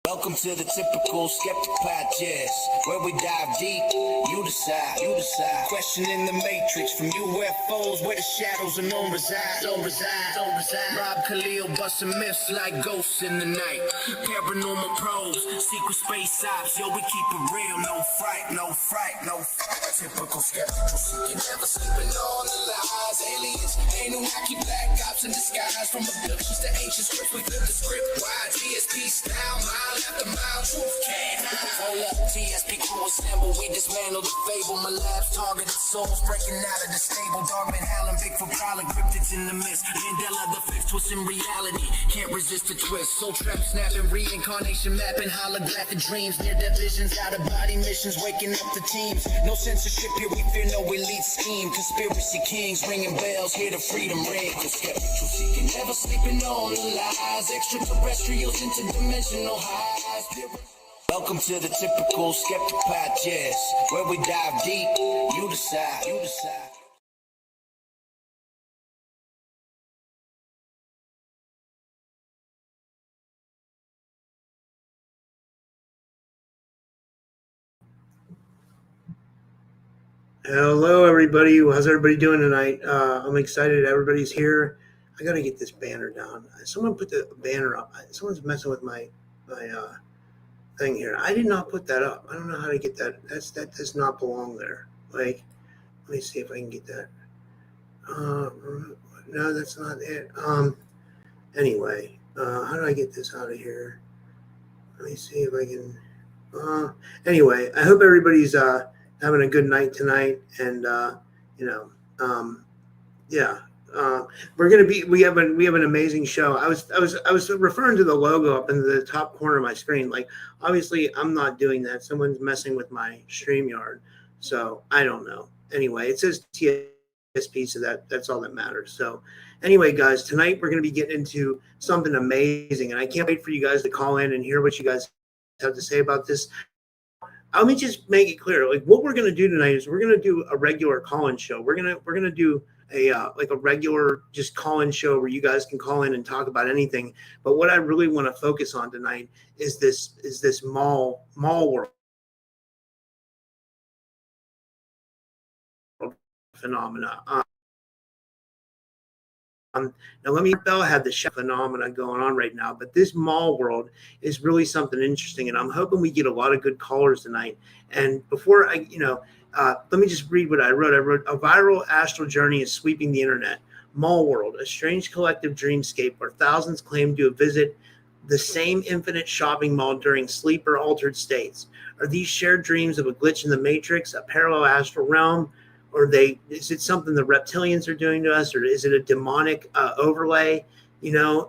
Welcome to the typical Skeptic podcast, where we dive deep, you decide. Questioning the matrix, from UFOs where the shadows unknown reside. Robert Kalil busting myths like ghosts in the night. Paranormal probes, secret space ops, yo, we keep it real, no fright. Typical skeptical seeking, never sleeping on the lies. Aliens, Anunnaki, black ops in disguise. From abductions to ancient scripts, we flip the script wide. TSP style, mile after mile, truth can't hide. Hold up, TSP crew assemble, we dismantle the fable. My lab's targeted souls breaking out of the stable. Dogman howling, Bigfoot prowling, cryptids in the mist. Mandela the fifth, twisting reality, can't resist the twist. Soul trap snapping, reincarnation mapping, holographic dreams, near-death visions, out-of-body missions, waking up the teams. No censorship here, we fear no elite scheme. Conspiracy kings ringing bells, hear the freedom ring. The skeptical seeking, never sleeping on the lies. Extraterrestrials, interdimensional highs. Welcome to the typical Skeptic podcast, where we dive deep, you decide. Hello, everybody. How's everybody doing tonight? I'm excited. Everybody's here. I got to get this banner down. Someone put the banner up. Someone's messing with my thing here. I did not put that up. I don't know how to get that. That does not belong there. Like, let me see if I can get that. No, that's not it. Anyway, how do I get this out of here? Let me see if I can. Anyway, I hope everybody's having a good night tonight, and we have an amazing show. I was referring to the logo up in the top corner of my screen. Like, obviously I'm not doing that. Someone's messing with my StreamYard, so I don't know. Anyway, it says TSP, so that's all that matters. So anyway, guys, tonight we're going to be getting into something amazing, and I can't wait for you guys to call in and hear what you guys have to say about this. Let me just make it clear. Like, what we're going to do tonight is we're going to do a regular call-in show. We're going to do a regular just call-in show where you guys can call in and talk about anything. But what I really want to focus on tonight is this MallWorld phenomena. Now, let me Bell had the phenomena going on right now, but this MallWorld is really something interesting, and I'm hoping we get a lot of good callers tonight. And before let me just read what I wrote. I wrote, a viral astral journey is sweeping the internet. MallWorld, a strange collective dreamscape where thousands claim to visit the same infinite shopping mall during sleep or altered states. Are these shared dreams of a glitch in the matrix, a parallel astral realm? Or is it something the reptilians are doing to us, or is it a demonic overlay?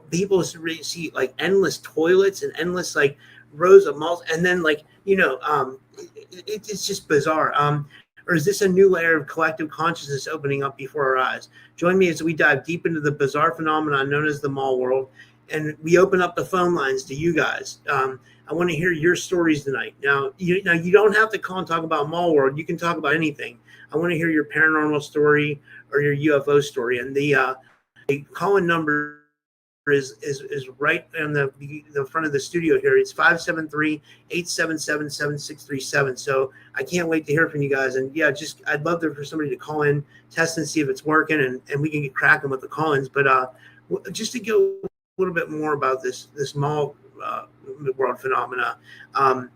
People see like endless toilets and endless like rows of malls, and then it's just bizarre. Or is this a new layer of collective consciousness opening up before our eyes? Join me as we dive deep into the bizarre phenomenon known as the MallWorld, and we open up the phone lines to you guys. I want to hear your stories tonight. Now you don't have to call and talk about MallWorld. You can talk about anything. I want to hear your paranormal story or your UFO story. And the call-in number is right on the front of the studio here. It's 573-877-7637. So I can't wait to hear from you guys. And yeah, I'd love for somebody to call in, test and see if it's working, and we can get cracking with the call-ins. But just to go a little bit more about this MallWorld phenomena. By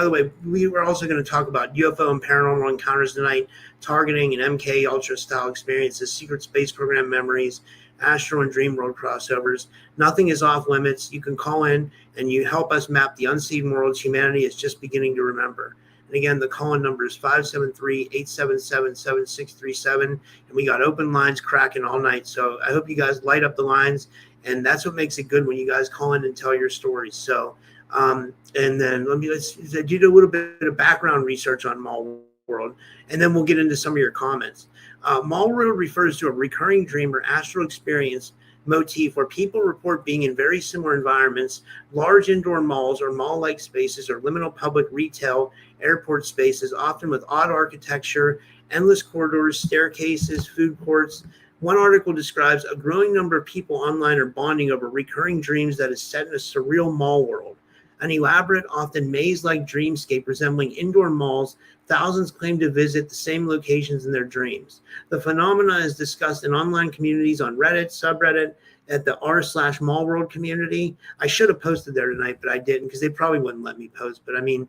the way, we were also going to talk about UFO and Paranormal Encounters tonight, targeting and MK Ultra style experiences, secret space program memories, Astral and Dreamworld crossovers. Nothing is off limits. You can call in and you help us map the unseen worlds humanity is just beginning to remember. And again, the call-in number is 573-877-7637. And we got open lines cracking all night. So I hope you guys light up the lines. And that's what makes it good when you guys call in and tell your stories. So and then let's do a little bit of background research on MallWorld, and then we'll get into some of your comments. MallWorld refers to a recurring dream or astral experience motif where people report being in very similar environments, large indoor malls or mall-like spaces, or liminal public retail, airport spaces, often with odd architecture, endless corridors, staircases, food courts, One article describes a growing number of people online are bonding over recurring dreams that is set in a surreal mall world. An elaborate, often maze-like dreamscape resembling indoor malls, thousands claim to visit the same locations in their dreams. The phenomena is discussed in online communities on Reddit, subreddit, at the r/MallWorld community. I should have posted there tonight, but I didn't because they probably wouldn't let me post. But I mean,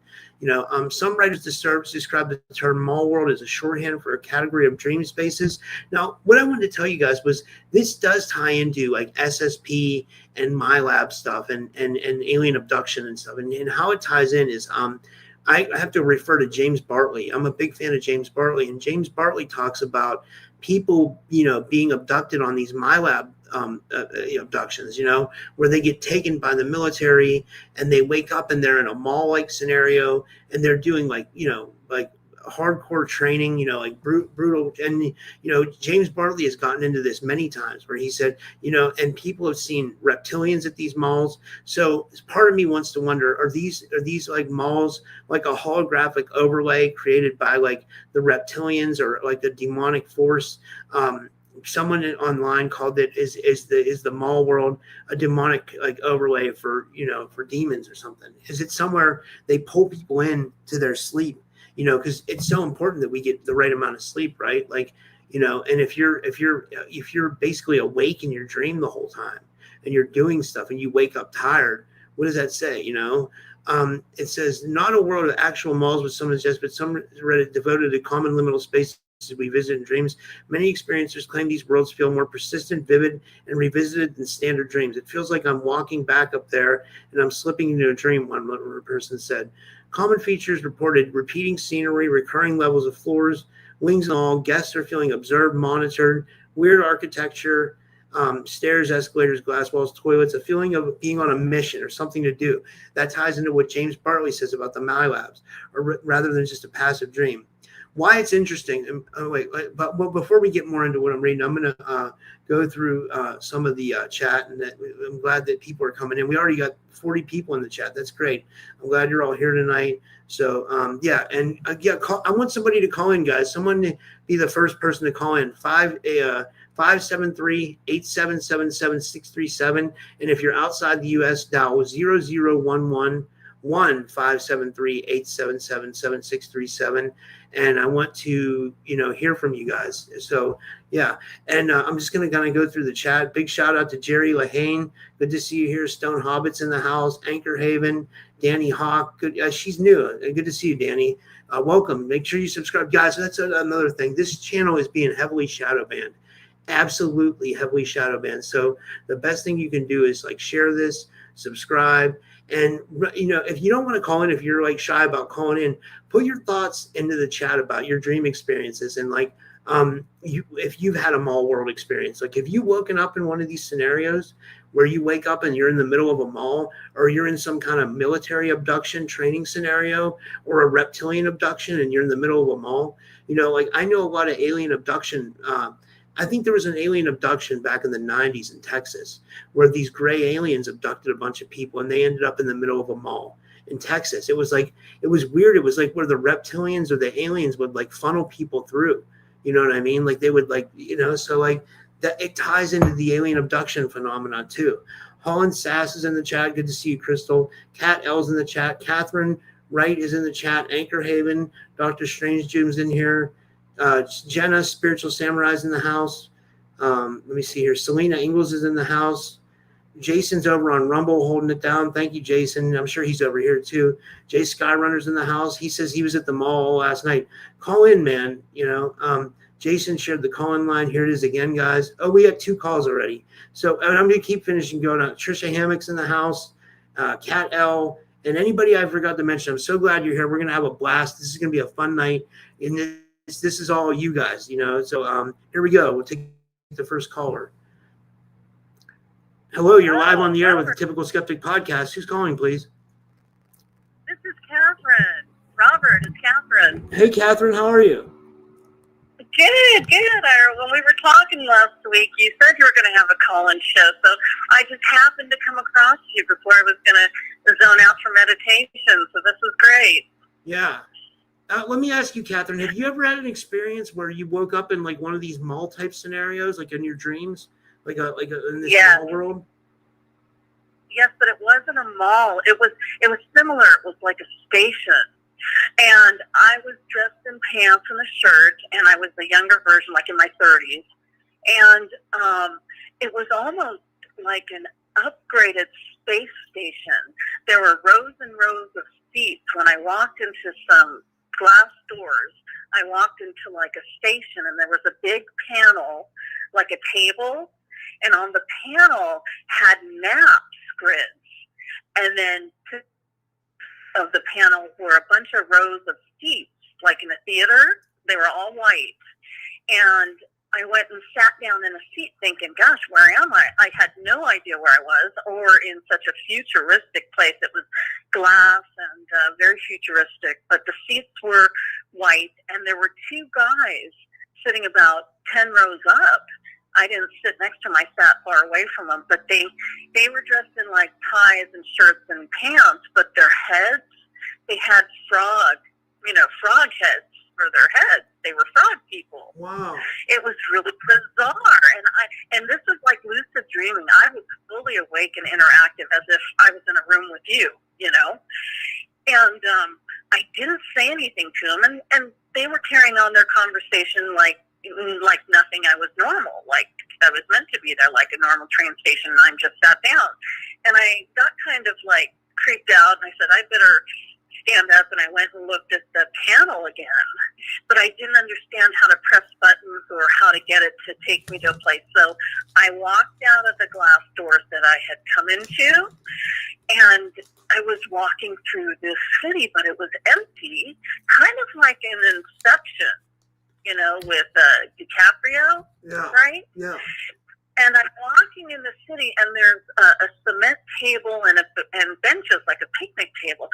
some writers describe the term MallWorld as a shorthand for a category of dream spaces. Now, what I wanted to tell you guys was this does tie into like SSP and MyLab stuff and alien abduction and stuff. And how it ties in is I have to refer to James Bartley. I'm a big fan of James Bartley, and James Bartley talks about people, being abducted on these MyLab abductions, where they get taken by the military and they wake up and they're in a mall-like scenario and they're doing like hardcore training, like brutal. And, James Bartley has gotten into this many times where he said, and people have seen reptilians at these malls. So part of me wants to wonder, are these like malls, like a holographic overlay created by like the reptilians or like a demonic force? Someone online called it is the mall world a demonic like overlay for demons or something? Is it somewhere they pull people in to their sleep? Because it's so important that we get the right amount of sleep, right? Like, and if you're basically awake in your dream the whole time and you're doing stuff and you wake up tired, what does that say? It says not a world of actual malls with some suggest, but some Reddit devoted to common liminal spaces we visit in dreams. Many experiencers claim these worlds feel more persistent, vivid, and revisited than standard dreams. It feels like I'm walking back up there and I'm slipping into a dream, one person said. Common features reported: repeating scenery, recurring levels of floors, wings and all. Guests are feeling observed, monitored. Weird architecture, stairs, escalators, glass walls, toilets. A feeling of being on a mission or something to do. That ties into what James Bartley says about the MyLabs, or rather than just a passive dream. Why it's interesting. But before we get more into what I'm reading, I'm going to go through some of the chat, and I'm glad that people are coming in. We already got 40 people in the chat. That's great. I'm glad you're all here tonight. So I want somebody to call in, guys. Someone to be the first person to call in. 573-8777-637. And if you're outside the U.S., dial 0011 1-573-877-7637. And I want to, hear from you guys. So, yeah. And I'm just going to kind of go through the chat. Big shout out to Jerry Lahane. Good to see you here. Stone Hobbits in the house. Anchor Haven. Danny Hawk. Good. She's new. Good to see you, Danny. Welcome. Make sure you subscribe. Guys, that's another thing. This channel is being heavily shadow banned. Absolutely heavily shadow banned. So the best thing you can do is like share this, subscribe. And, if you don't want to call in, if you're like shy about calling in, put your thoughts into the chat about your dream experiences. And like, if you've had a mall world experience, like if you woken up in one of these scenarios where you wake up and you're in the middle of a mall, or you're in some kind of military abduction training scenario, or a reptilian abduction and you're in the middle of a mall, like I know a lot of alien abduction. I think there was an alien abduction back in the 90s in Texas where these gray aliens abducted a bunch of people and they ended up in the middle of a mall in Texas. It was weird. It was like where the reptilians or the aliens would like funnel people through. You know what I mean? Like they would so like that it ties into the alien abduction phenomenon too. Holland Sass is in the chat. Good to see you, Crystal. Kat L's in the chat. Catherine Wright is in the chat. Anchor Haven. Dr. Strange Jim's in here. Jenna, Spiritual Samurai's in the house. Let me see here. Selena Ingalls is in the house. Jason's over on Rumble holding it down. Thank you, Jason. I'm sure he's over here too. Jay Skyrunner's in the house. He says he was at the mall last night. Call in, man. Jason shared the call-in line. Here it is again, guys. Oh, we got 2 calls already. So I'm going to keep finishing going on. Trisha Hammock's in the house. Kat L. And anybody I forgot to mention, I'm so glad you're here. We're going to have a blast. This is going to be a fun night. And this is all you guys, So here we go. We'll take the first caller. Hello, you're live on the air with the Typical Skeptic podcast. Who's calling, please? This is Catherine. Robert, it's Catherine. Hey, Catherine, how are you? Good. When we were talking last week, you said you were going to have a call-in show, so I just happened to come across you before I was going to zone out for meditation, so this is great. Yeah. Let me ask you, Catherine, have you ever had an experience where you woke up in like one of these mall type scenarios, like in your dreams, like in this Yes. mall world? Yes, but it wasn't a mall. It was similar. It was like a station. And I was dressed in pants and a shirt, and I was the younger version, like in my 30s. And it was almost like an upgraded space station. There were rows and rows of seats. When I walked into some glass doors, I walked into like a station, and there was a big panel, like a table, and on the panel had maps, grids, and then of the panel were a bunch of rows of seats, like in a theater. They were all white, and I went and sat down in a seat thinking, gosh, where am I? I had no idea where I was, or in such a futuristic place. It was glass and very futuristic, but the seats were white, and there were two guys sitting about 10 rows up. I didn't sit next to them. I sat far away from them, but they were dressed in like ties and shirts and pants, but their heads, they had frog heads for their heads. They were frog people. Wow. It was really bizarre. And this is like lucid dreaming. I was fully awake and interactive as if I was in a room with you, you know? And I didn't say anything to them, and they were carrying on their conversation like nothing. I was normal, like I was meant to be there, like a normal train station, and I just sat down. And I got kind of like creeped out, and I said, I better stand up, and I went and looked at the panel again, but I didn't understand how to press buttons or how to get it to take me to a place. So I walked out of the glass doors that I had come into, and I was walking through this city, but it was empty, kind of like an Inception, you know, with DiCaprio, Yeah. right? Yeah. And I'm walking in the city, and there's a cement table and benches, like a picnic table.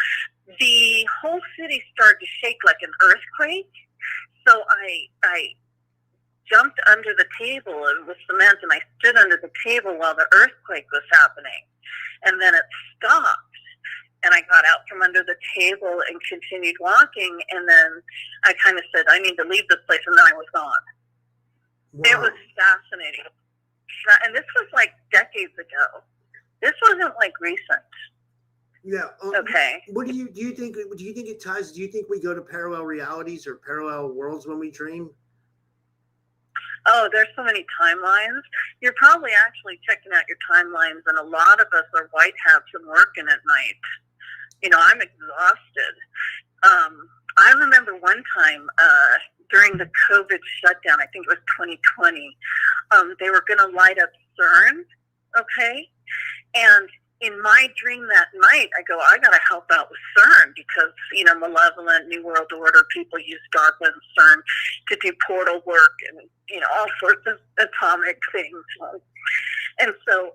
The whole city started to shake like an earthquake. So I jumped under the table with cement, and I stood under the table while the earthquake was happening. And then it stopped. And I got out from under the table and continued walking. And then I kind of said, I need to leave this place. And then I was gone. Wow. It was fascinating. And this was like decades ago. This wasn't like recent. Yeah. Okay. What do you think? Do you think it ties? Do you think we go to parallel realities or parallel worlds when we dream? Oh, there's so many timelines. You're probably actually checking out your timelines, and a lot of us are white hats and working at night. You know, I'm exhausted. I remember one time during the COVID shutdown, I think it was 2020, they were going to light up CERN, okay? And in my dream that night, I go, I got to help out with CERN because, you know, malevolent New World Order people use DARPA and CERN to do portal work and, you know, all sorts of atomic things. And so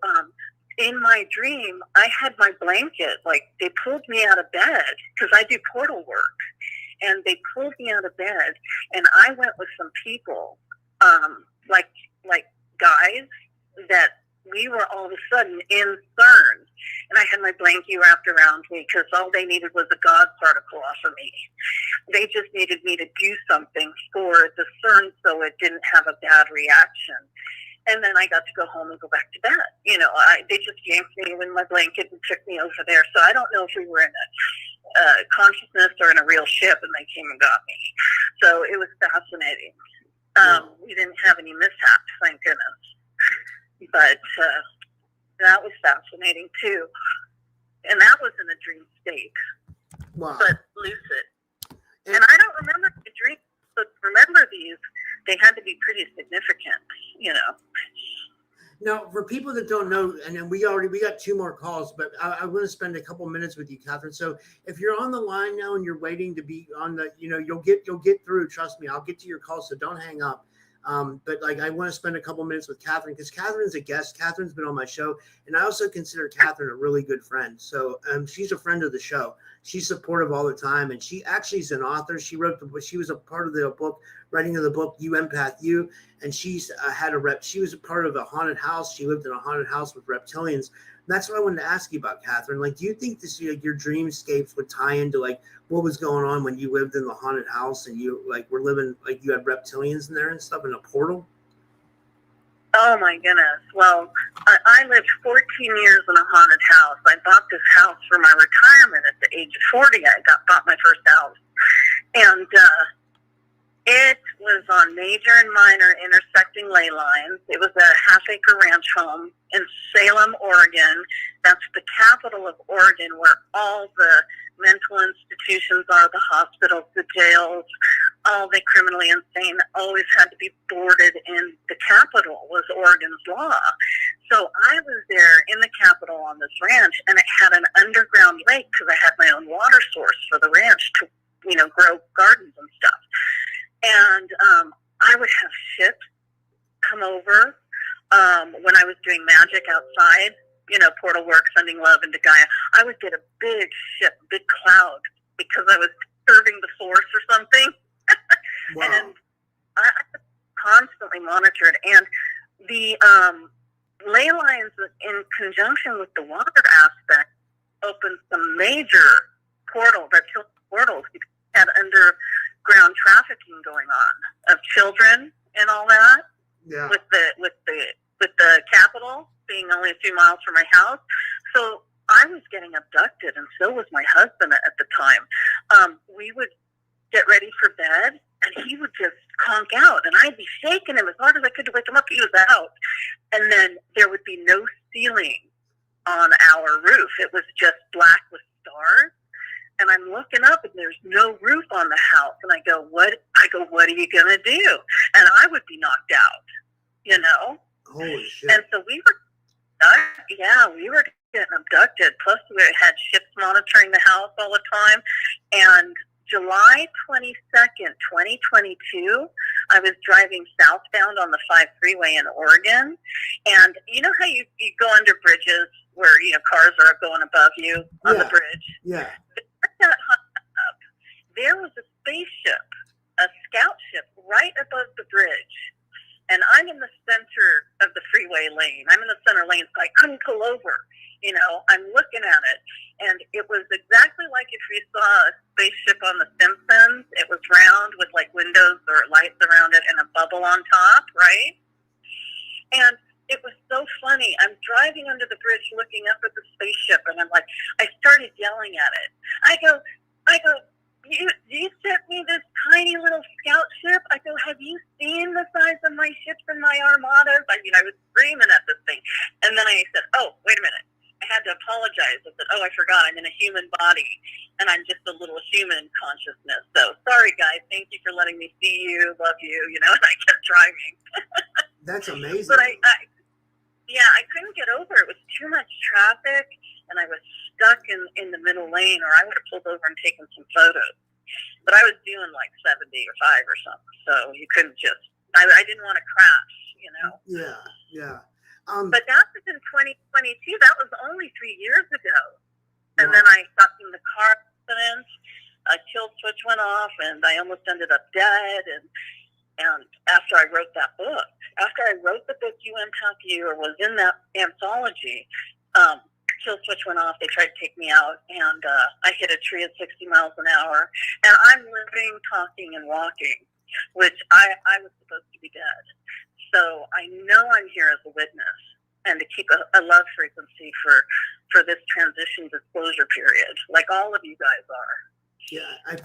in my dream, I had my blanket, like they pulled me out of bed because I do portal work. And they pulled me out of bed, and I went with some people, like guys that we were all of a sudden in CERN, and I had my blankie wrapped around me because all they needed was a God particle off of me. They just needed me to do something for the CERN so it didn't have a bad reaction. And then I got to go home and go back to bed. You know, they just yanked me in my blanket and took me over there. So I don't know if we were in a consciousness or in a real ship, and they came and got me. So it was fascinating. We didn't have any mishaps, thank goodness. But that was fascinating too. And that was in a dream state. Wow. But lucid. And I don't remember the dream, but remember these, they had to be pretty significant, you know. Now, for people that don't know, and then we got two more calls, but I want to spend a couple minutes with you, Catherine. So if you're on the line now and you're waiting to be on the, you know, you'll get through. Trust me, I'll get to your call, so don't hang up. But like, I want to spend a couple minutes with Catherine because Catherine's a guest. Catherine's been on my show, and I also consider Catherine a really good friend. So she's a friend of the show. She's supportive all the time, and she actually is an author. She was a part of the book writing of the book You Empath You, and she's she was a part of a haunted house. She lived in a haunted house with reptilians. And that's what I wanted to ask you about, Catherine. Like, do you think this, like, your dreamscapes would tie into like what was going on when you lived in the haunted house and you like were living, like, you had reptilians in there and stuff in a portal? Oh my goodness. Well, I lived 14 years in a haunted house. I bought this house for my retirement at the age of 40. I bought my first house. And it was on major and minor intersecting ley lines. It was a half-acre ranch home in Salem, Oregon. That's the capital of Oregon, where all the mental institutions are, the hospitals, the jails, all the criminally insane always had to be boarded in the capital, was Oregon's law. So I was there in the capital on this ranch, and it had an underground lake because I had my own water source for the ranch to, grow gardens and stuff. And I would have ships come over when I was doing magic outside, portal work, sending love into Gaia. I would get a big ship, big cloud, because I was serving the force or something. Wow. And I constantly monitored. And the ley lines in conjunction with the water aspect opened some major portals, portals, because we had underground trafficking going on of children and all that. Yeah. With the capital being only a few miles from my house. So I was getting abducted, and so was my husband at the time. We would get ready for bed, and he would just conk out, and I'd be shaking him as hard as I could to wake him up. He was out. And then there would be no ceiling on our roof. It was just black with stars. And I'm looking up, and there's no roof on the house. And I go, what are you going to do? And I would be knocked out, Holy shit. And so we were getting abducted. Plus, we had ships monitoring the house all the time. And July 22nd, 2022, I was driving southbound on the 5 freeway in Oregon. And you know how you go under bridges where, cars are going above you on the bridge? Yeah. There was a spaceship, a scout ship, right above the bridge. And I'm in the center of the freeway lane. I'm in the center lane, so I couldn't pull over. I'm looking at it. And it was exactly like if you saw a spaceship on The Simpsons. It was round with, like, windows or lights around it and a bubble on top, right? And it was so funny. I'm driving under the bridge looking up at the spaceship, and I'm like, I started yelling at it. I go, you sent me this tiny little scout ship? I go, have you seen the size of my ships and my armadas? I was screaming at this thing. And then I said, oh, wait a minute. I had to apologize. I said, oh, I forgot. I'm in a human body, and I'm just a little human consciousness. So, sorry, guys. Thank you for letting me see you, love you, and I kept driving. That's amazing. But I couldn't get over it. It was too much traffic, and I was stuck in the middle lane, or I would have pulled over and taken some photos. But I was doing like 70 or 5 or something, so you couldn't just, I didn't want to crash, Yeah, yeah. But that was in 2022. That was only 3 years ago. And then I got in the car accident. A kill switch went off, and I almost ended up dead. And after I wrote that book, after I wrote the book You Empath You, or was in that anthology, kill switch went off. They tried to take me out, and I hit a tree at 60 miles an hour. And I'm living, talking, and walking, which I was supposed to be dead. So I know I'm here as a witness, and to keep a love frequency for this transition disclosure period, like all of you guys are. Yeah, I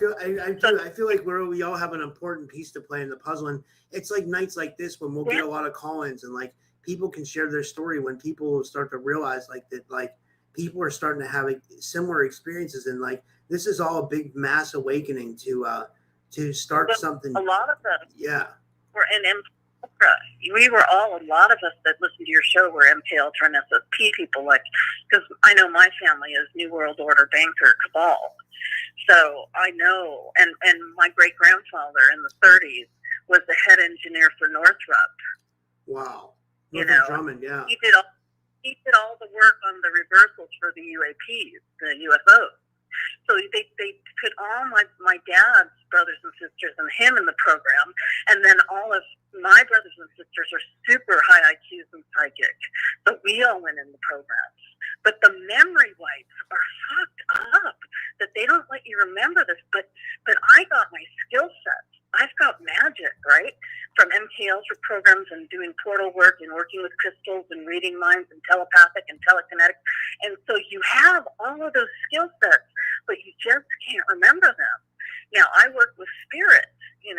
feel like we all have an important piece to play in the puzzle, and it's like nights like this when we'll get a lot of call-ins, and like people can share their story when people start to realize like that, like people are starting to have similar experiences, and like this is all a big mass awakening to start something. A lot of us, were in a lot of us that listen to your show were MK Ultra and SSP people, like, because I know my family is New World Order banker cabal. So I know, and my great-grandfather in the 30s was the head engineer for Northrop. Wow. Drummond, yeah. He did all the work on the reversals for the UAPs, the UFOs. So they put all my dad's brothers and sisters and him in the program, and then all of my brothers and sisters are super high IQs and psychic. So we all went in the programs. But the memory wipes are fucked up that they don't let you remember this. But I got my skill sets. I've got magic, right? From MKLs for programs and doing portal work and working with crystals and reading minds and telepathic and telekinetic. And so you have all of those skill sets, but you just can't remember them. Now, I work with spirits, and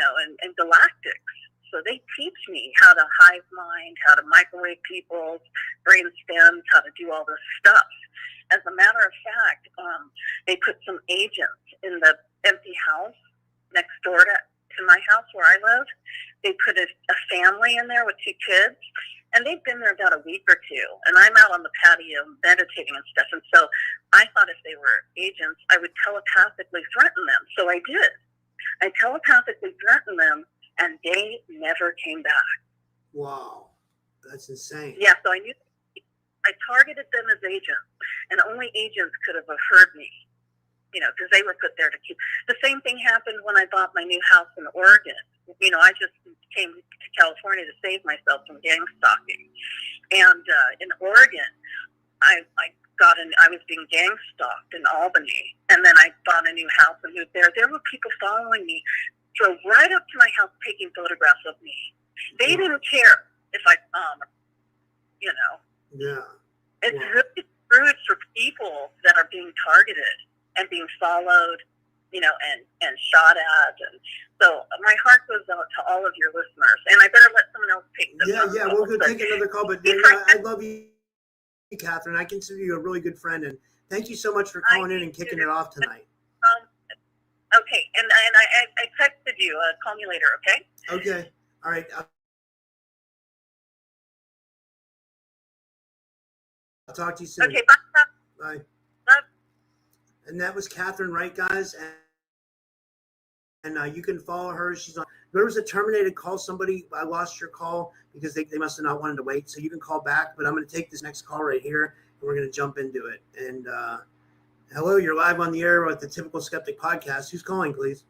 galactics. So they teach me how to hive mind, how to microwave people's brain stems, how to do all this stuff. As a matter of fact, they put some agents in the empty house next door to my house where I live. They put a family in there with 2 kids, and they've been there about a week or two. And I'm out on the patio meditating and stuff. And so I thought if they were agents, I would telepathically threaten them. So I did. I telepathically threatened them, and they never came back. Wow, that's insane. Yeah, so I targeted them as agents, and only agents could have heard me, because they were put there to keep. The same thing happened when I bought my new house in Oregon. I just came to California to save myself from gang stalking, and in Oregon, I was being gang stalked in Albany, and then I bought a new house and moved there. There were people following me, drove right up to my house taking photographs of me. They didn't care if I Yeah. It's really screwed for people that are being targeted and being followed, and shot at. And so my heart goes out to all of your listeners. And I better let someone else take this. Yeah, we'll go take another call. But I love you, Catherine. I consider you a really good friend. And thank you so much for calling in and kicking it off tonight. Okay, and I texted you. Call me later, okay? Okay. All right. I'll talk to you soon. Okay, bye. Bye. Bye. And that was Catherine Wright, guys. And you can follow her. She's on. There was a terminated call. Somebody, I lost your call because they must have not wanted to wait. So you can call back. But I'm going to take this next call right here, and we're going to jump into it. And hello, you're live on the air with the Typical Skeptic podcast. Who's calling, please?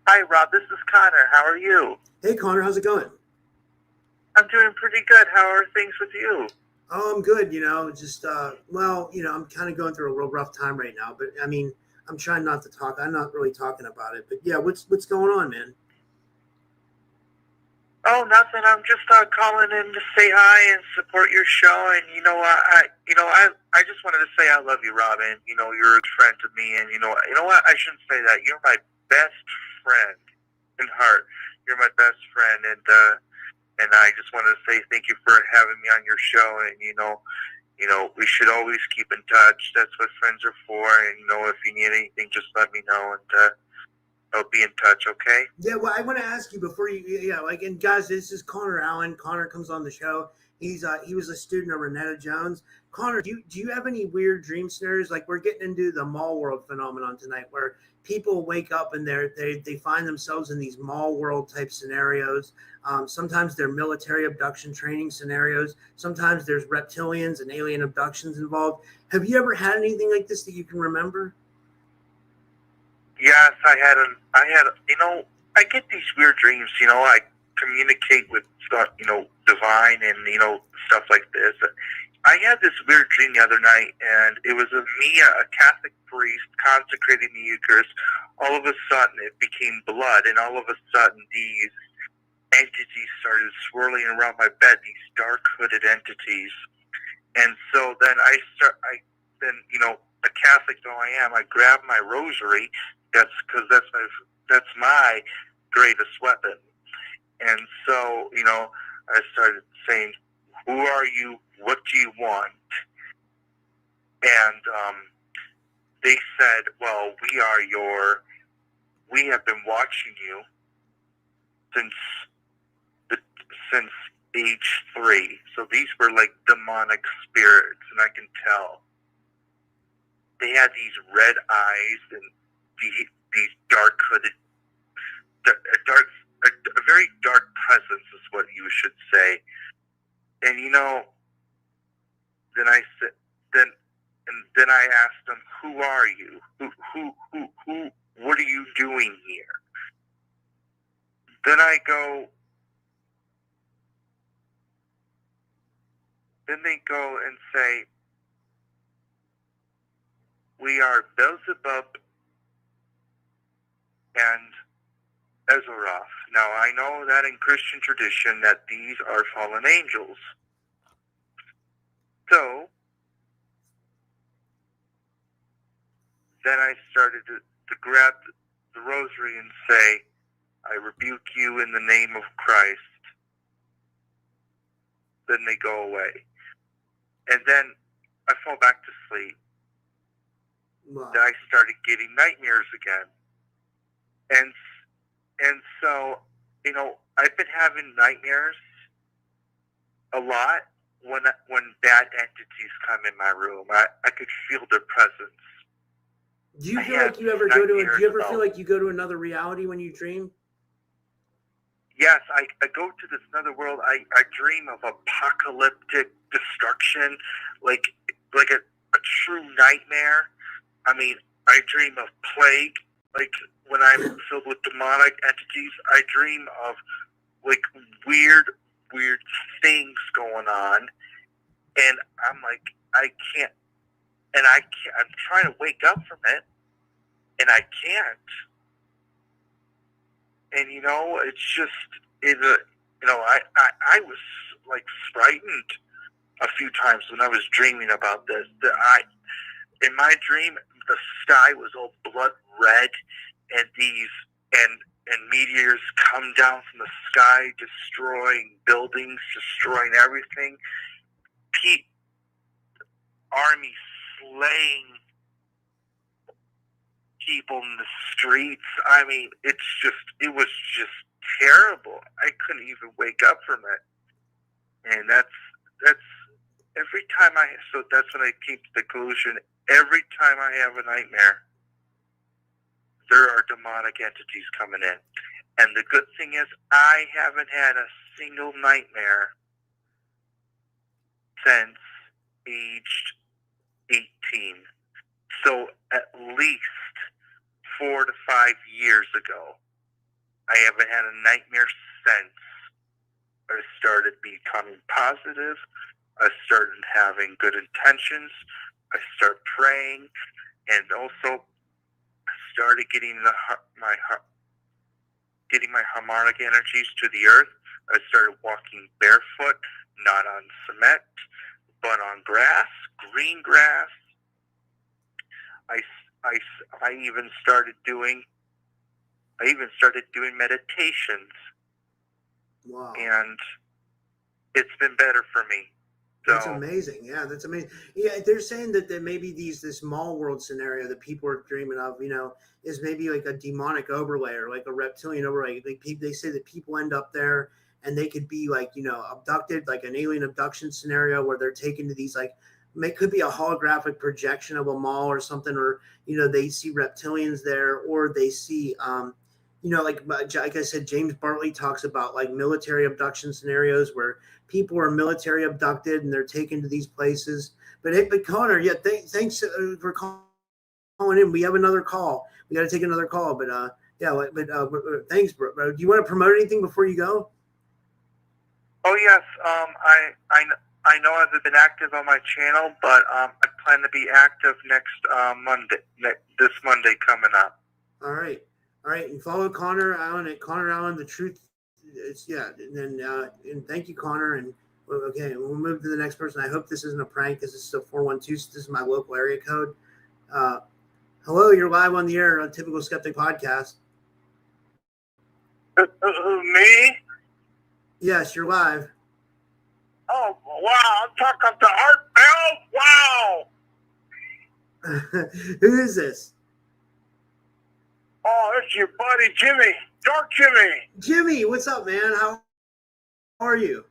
Hi, Rob. This is Connor. How are you? Hey, Connor. How's it going? I'm doing pretty good. How are things with you? Oh, I'm good. Just I'm kind of going through a real rough time right now. But I mean, I'm trying not to talk. I'm not really talking about it. But yeah, what's going on, man? Oh, nothing. I'm just calling in to say hi and support your show. And I just wanted to say I love you, Robin. You're a friend to me. And you know what? I shouldn't say that. You're my best friend in heart. You're my best friend, and I just wanted to say thank you for having me on your show. And we should always keep in touch. That's what friends are for. And if you need anything, just let me know, and I'll be in touch. Okay? Yeah. Well, I want to ask you before you. And guys, this is Connor Allen. Connor comes on the show. He was a student of Renetta Jones. Connor, do you have any weird dream scenarios? Like, we're getting into the MallWorld phenomenon tonight, where people wake up and they find themselves in these MallWorld type scenarios. Sometimes they're military abduction training scenarios. Sometimes there's reptilians and alien abductions involved. Have you ever had anything like this that you can remember? Yes, I had. I get these weird dreams. I communicate with divine and stuff like this. I had this weird dream the other night, and it was of me, a Catholic priest, consecrating the Eucharist. All of a sudden, it became blood, and all of a sudden, these entities started swirling around my bed. These dark hooded entities, and so then a Catholic though I am, I grabbed my rosary. That's my greatest weapon. And so, I started saying, "Who are you? What do you want?" And they said, "Well, we have been watching you since age 3. So these were like demonic spirits, and I can tell. They had these red eyes and these dark hooded, a very dark presence is what you should say." And then I said, and then I asked them, "Who are you? Who? What are you doing here?" Then they go and say, "We are Beelzebub and Ezeroth." Now, I know that in Christian tradition that these are fallen angels. So, then I started to grab the rosary and say, "I rebuke you in the name of Christ." Then they go away. And then I fall back to sleep. Wow. Then I started getting nightmares again. And so, I've been having nightmares a lot when bad entities come in my room. I could feel their presence. Do you feel like you ever go to? Do you ever feel like you go to another reality when you dream? Yes, I go to this other world. I dream of apocalyptic destruction, like a true nightmare. I mean, I dream of plague. Like when I'm filled with demonic entities, I dream of like weird things going on, and I'm like, I can't. I'm trying to wake up from it, and I can't. And it's just I was like frightened a few times when I was dreaming about this. In my dream, the sky was all blood red, and meteors come down from the sky, destroying buildings, destroying everything. Armies slaying people in the streets. I mean, it was just terrible. I couldn't even wake up from it. And that's every time so that's when I came to the conclusion, every time I have a nightmare, there are demonic entities coming in. And the good thing is, I haven't had a single nightmare since aged 18. So at least 4 to 5 years ago, I haven't had a nightmare since. I started becoming positive. I started having good intentions. I started praying, and also I started getting my harmonic energies to the earth. I started walking barefoot, not on cement, but on grass, green grass. I even started doing meditations. Wow. And it's been better for me. So, that's amazing. Yeah, that's amazing. Yeah, they're saying that there maybe this MallWorld scenario that people are dreaming of, is maybe like a demonic overlay or like a reptilian overlay. They say that people end up there and they could be like, abducted, like an alien abduction scenario where they're taken to these could be a holographic projection of a mall or something, or they see reptilians there, or they see like I said, James Bartley talks about like military abduction scenarios where people are military abducted and they're taken to these places. But Connor, yeah, thanks for calling in. We have another call. We got to take another call, but thanks, bro. Do you want to promote anything before you go? Oh yes, I know I've been active on my channel, but I plan to be active this Monday coming up. All right, and follow Connor Allen at Connor Allen The Truth. And thank you, Connor. And okay, we'll move to the next person. I hope this isn't a prank. This is a 412. So this is my local area code. Hello, you're live on the air on Typical Skeptic Podcast. Me? Yes, you're live. Oh, wow. I'm talking to Art Bell? Wow. Who is this? Oh, it's your buddy Jimmy. Dark Jimmy. Jimmy, what's up, man? How are you?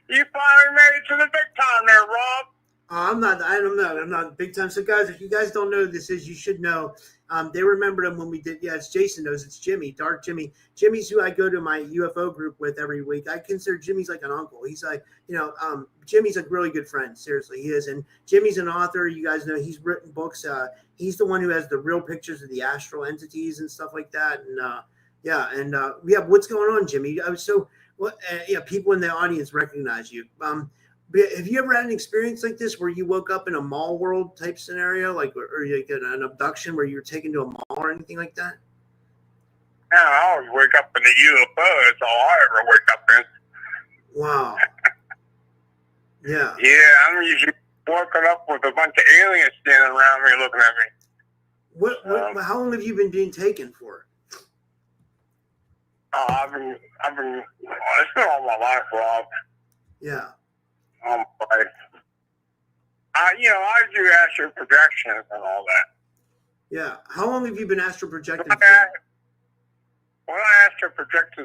You finally made it to the big time there, Rob. I'm not. I'm not big time. So, guys, if you guys don't know who this is, you should know. They remembered him when we did. Yeah, it's Jason knows. It's Jimmy, Dark Jimmy. Jimmy's who I go to my UFO group with every week. I consider Jimmy's like an uncle. He's like, Jimmy's a really good friend. Seriously, he is. And Jimmy's an author. You guys know he's written books. He's the one who has the real pictures of the astral entities and stuff like that. And what's going on, Jimmy? People in the audience recognize you. Have you ever had an experience like this where you woke up in a MallWorld type scenario, or like an abduction where you were taken to a mall or anything like that? Yeah, I always wake up in the UFO. That's all I ever wake up in. Wow. Yeah. Yeah, I'm usually woken up with a bunch of aliens standing around me looking at me. How long have you been being taken for? I've been. It's been all my life, Rob. Yeah. I do astral projections and all that. Yeah. How long have you been astral projecting for? When I astral project I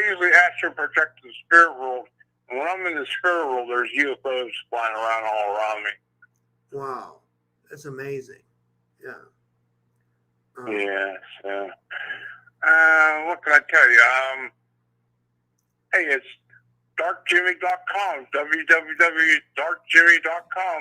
usually astral project the spirit world. When I'm in the spirit world, there's UFOs flying around all around me. Wow, that's amazing. Yeah. Yeah. What can I tell you? Hey, it's darkjimmy.com, www.darkjimmy.com.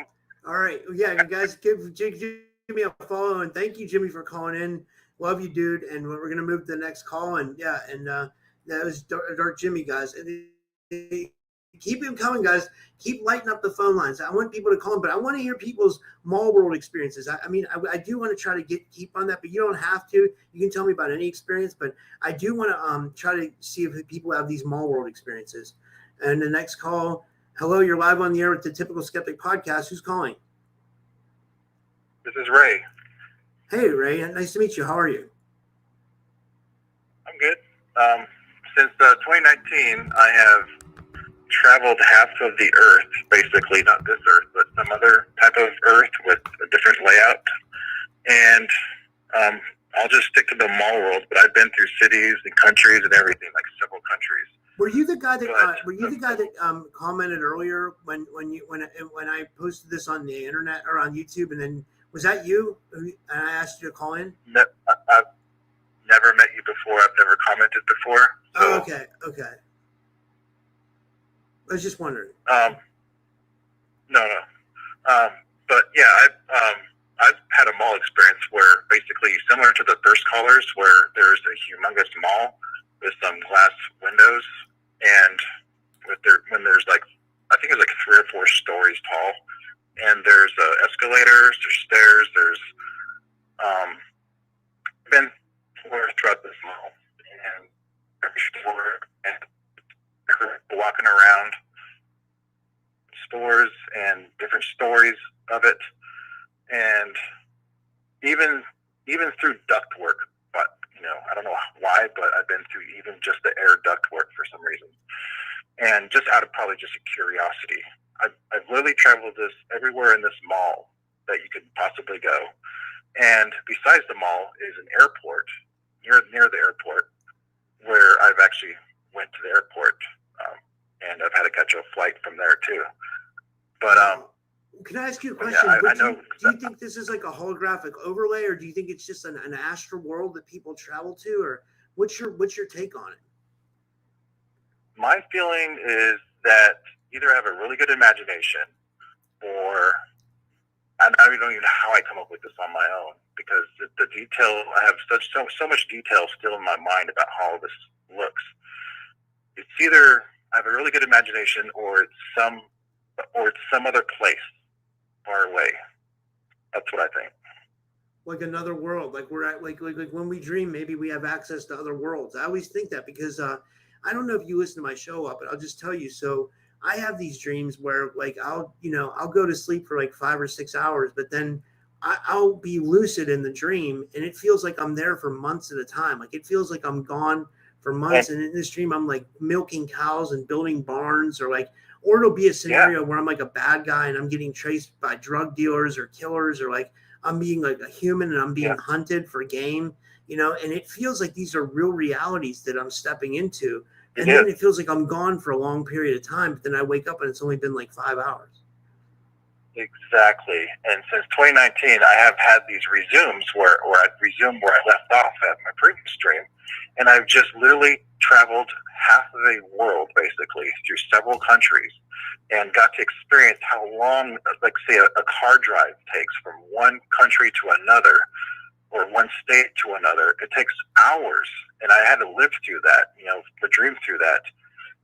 All right. Yeah, you guys give Jimmy a follow, and thank you, Jimmy, for calling in. Love you, dude. And we're going to move to the next call. And that was Dark Jimmy, guys. And keep him coming, guys. Keep lighting up the phone lines. I want people to call in, but I want to hear people's MallWorld experiences. I do want to try to keep on that, but you don't have to. You can tell me about any experience, but I do want to try to see if people have these MallWorld experiences. And the next call, hello, you're live on the air with the Typical Skeptic podcast. Who's calling? This is Ray. Hey, Ray. Nice to meet you. How are you? I'm good. Since 2019, I have traveled half of the Earth, basically, not this Earth, but some other type of Earth with a different layout. And I'll just stick to the MallWorld, but I've been through cities and countries and everything, like several countries. Were you the guy that commented earlier when I posted this on the internet or on YouTube, and then was that you? And I asked you to call in. No, I've never met you before. I've never commented before. So, oh, okay. I was just wondering. No. But yeah, I've had a mall experience where basically similar to the first callers, where there's a humongous mall with some glass windows, and when there's like, I think it's like 3 or 4 stories tall, and there's escalators, there's stairs, there's been throughout this mall, and every store and walking around stores and different stories of it, and even through ductwork. But I don't know why, but I've been through even just the air ductwork for some reason, and just out of probably just a curiosity. I've literally traveled this everywhere in this mall that you could possibly go, and besides the mall is an airport near the airport, where I've actually went to the airport, and I've had to catch a flight from there too. But can I ask you a question? Yeah, do you think this is like a holographic overlay, or do you think it's just an astral world that people travel to, or what's your take on it? My feeling is that either I have a really good imagination, or I don't even know how I come up with this on my own, because the detail, I have so much detail still in my mind about how all this looks. It's either I have a really good imagination, or it's some other place far away. That's what I think. Like another world, like we're at, like when we dream, maybe we have access to other worlds. I always think that because I don't know if you listen to my show up, but I'll just tell you. So I have these dreams where like I'll go to sleep for like 5 or 6 hours, but then I'll be lucid in the dream, and it feels like I'm there for months at a time. Like it feels like I'm gone for months, and in this dream I'm like milking cows and building barns, or it'll be a scenario where I'm like a bad guy and I'm getting chased by drug dealers or killers, or like I'm being like a human and I'm being hunted for game, and it feels like these are real realities that I'm stepping into. And then it feels like I'm gone for a long period of time, but then I wake up and it's only been like 5 hours. Exactly. And since 2019, I have had these resumes where I've resumed where I left off at my previous stream. And I've just literally traveled half of the world, basically, through several countries and got to experience how long, like, say, a car drive takes from one country to another or one state to another. It takes hours. And I had to live through that, the dream through that.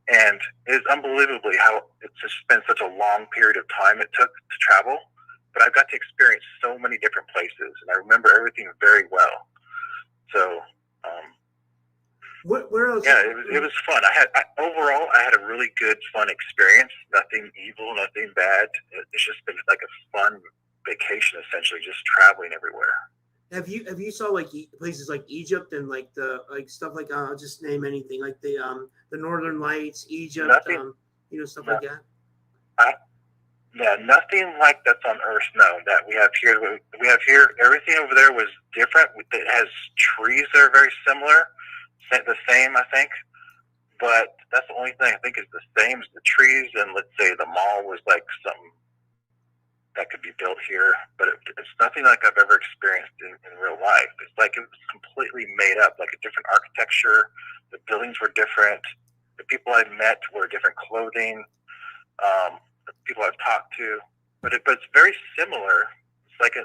And it's unbelievably how it's just been such a long period of time it took to travel. But I've got to experience so many different places, and I remember everything very well. So, where else? yeah, it was fun. Overall, I had a really good, fun experience. Nothing evil, nothing bad. It's just been like a fun vacation, essentially, just traveling everywhere. Have you saw like places like Egypt and like the stuff like I'll just name anything like the Northern Lights, Egypt, Nothing, stuff no, like that? Yeah, nothing like that's on Earth. No, that we have here. We have here. Everything over there was different. It has trees that are very similar, the same, I think. But that's the only thing I think is the same as the trees. And let's say the mall was like something that could be built here, but it's nothing like I've ever experienced in real life. It's like it was completely made up, like a different architecture. The buildings were different. The people I met were different clothing. The people I've talked to, but it's very similar. It's like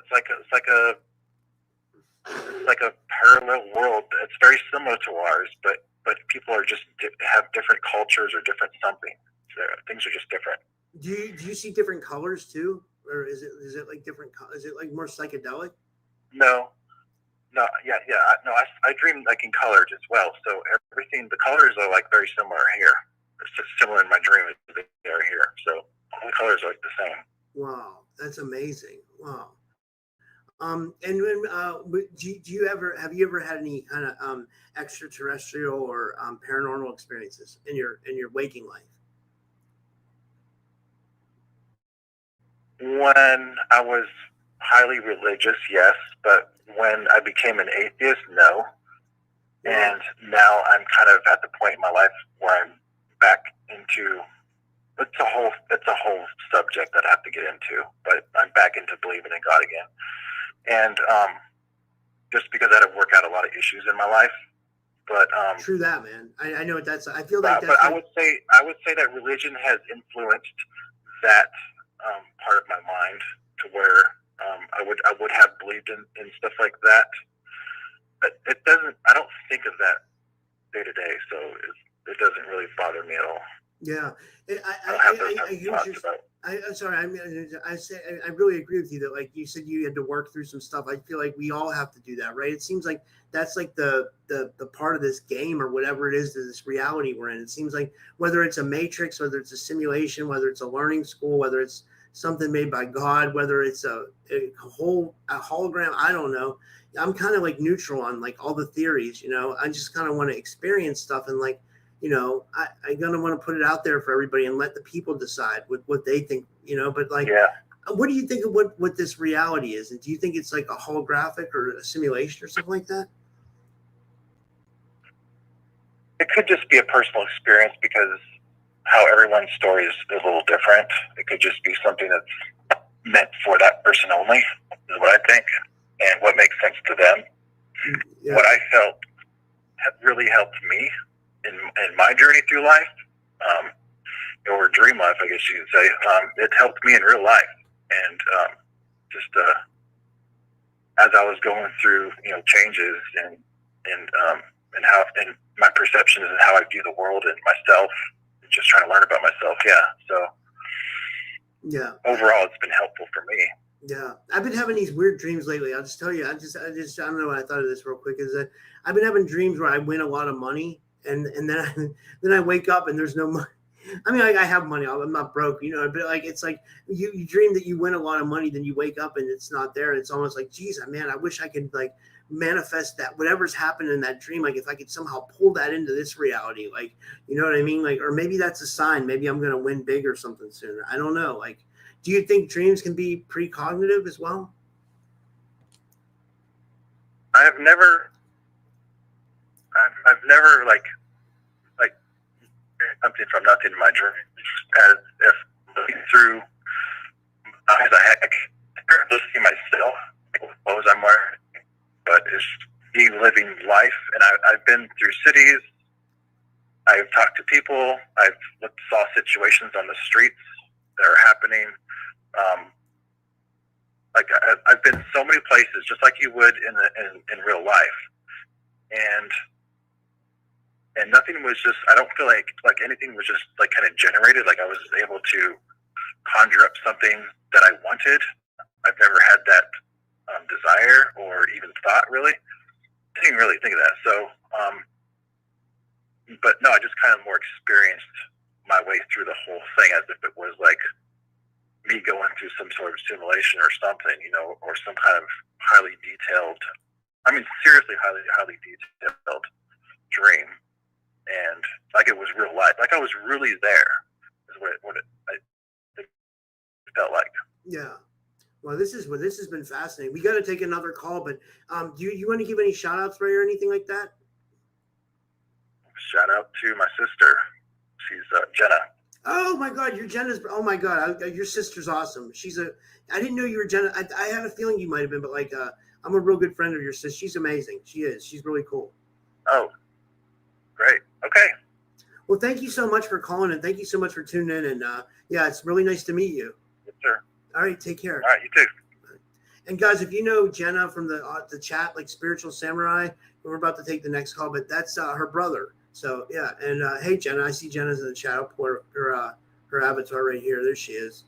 a parallel world. It's very similar to ours, but people are just have different cultures or different something. So things are just different. Do you see different colors too? Or is it like different? Is it like more psychedelic? No. Yeah. No, I dream like in colors as well. So everything, the colors are like very similar here. It's just similar in my dream as they are here. So all the colors are like the same. Wow, that's amazing. Wow. And when have you ever had any kind of extraterrestrial or paranormal experiences in your waking life? When I was highly religious, yes, but when I became an atheist, no. And now I'm kind of at the point in my life where I'm back into it's a whole subject that I have to get into, but I'm back into believing in God again. And just because I had to work out a lot of issues in my life. But true that, man. I know what that's. I feel like that's. But I would say that religion has influenced that part of my mind to where I would have believed in stuff like that. But it doesn't. I don't think of that day to day, so it doesn't really bother me at all. Yeah, I hear what you're. I'm sorry. I really agree with you that, like you said, you had to work through some stuff. I feel like we all have to do that, right? It seems like that's like the part of this game or whatever it is, this reality we're in. It seems like whether it's a matrix, whether it's a simulation, whether it's a learning school, whether it's something made by God, whether it's a hologram, I don't know. I'm kind of like neutral on like all the theories, I just kind of want to experience stuff and like, I'm going to want to put it out there for everybody and let the people decide what they think, but like, yeah. What do you think of what this reality is? And do you think it's like a holographic or a simulation or something like that? It could just be a personal experience because how everyone's story is a little different. It could just be something that's meant for that person only, is what I think, and what makes sense to them. Yeah. What I felt really helped me in my journey through life, or dream life, I guess you could say, it helped me in real life. And just as I was going through, changes and how and my perceptions and how I view the world and myself, just trying to learn about myself. Yeah. So yeah, overall, it's been helpful for me. Yeah, I've been having these weird dreams lately. I'll just tell you. I don't know what I thought of this real quick. Is that I've been having dreams where I win a lot of money, and then I wake up and there's no money. I mean, I have money. I'm not broke, but like it's like you dream that you win a lot of money, then you wake up and it's not there. And it's almost like, geez, man, I wish I could like manifest that whatever's happened in that dream. Like if I could somehow pull that into this reality, like you know what I mean? Like, or maybe that's a sign. Maybe I'm gonna win big or something sooner. I don't know. Like, do you think dreams can be precognitive as well? I've never like something from nothing in my dreams, as if looking through eyes I can't really see myself, like, what clothes I'm wearing, but it's me living life. And I've been through cities. I've talked to people. Saw situations on the streets that are happening. I've been so many places, just like you would in real life, and nothing was just. I don't feel like anything was just like kind of generated. Like I was able to conjure up something that I wanted. I've never had that desire or even thought really. I didn't really think of that. So, but no, I just kind of more experienced my way through the whole thing as if it was like me going through some sort of simulation or something, or some kind of highly detailed, seriously highly detailed dream. And like it was real life, like I was really there is what it felt like. Yeah. Well, this has been fascinating. We got to take another call, but do you want to give any shout outs, Ray, or anything like that? Shout out to my sister. She's Jenna. Oh my God, you're Jenna's. Oh my God, your sister's awesome. I didn't know you were Jenna. I had a feeling you might have been, but I'm a real good friend of your sister. She's amazing. She is. She's really cool. Oh, great. Okay. Well, thank you so much for calling, and thank you so much for tuning in. And yeah, it's really nice to meet you. Yes, sir. All right, take care. All right, you too. And guys, if you know Jenna from the chat, like Spiritual Samurai, we're about to take the next call, but that's her brother. So yeah, and hey Jenna, I see Jenna's in the chat. I'll put her avatar right here. There she is.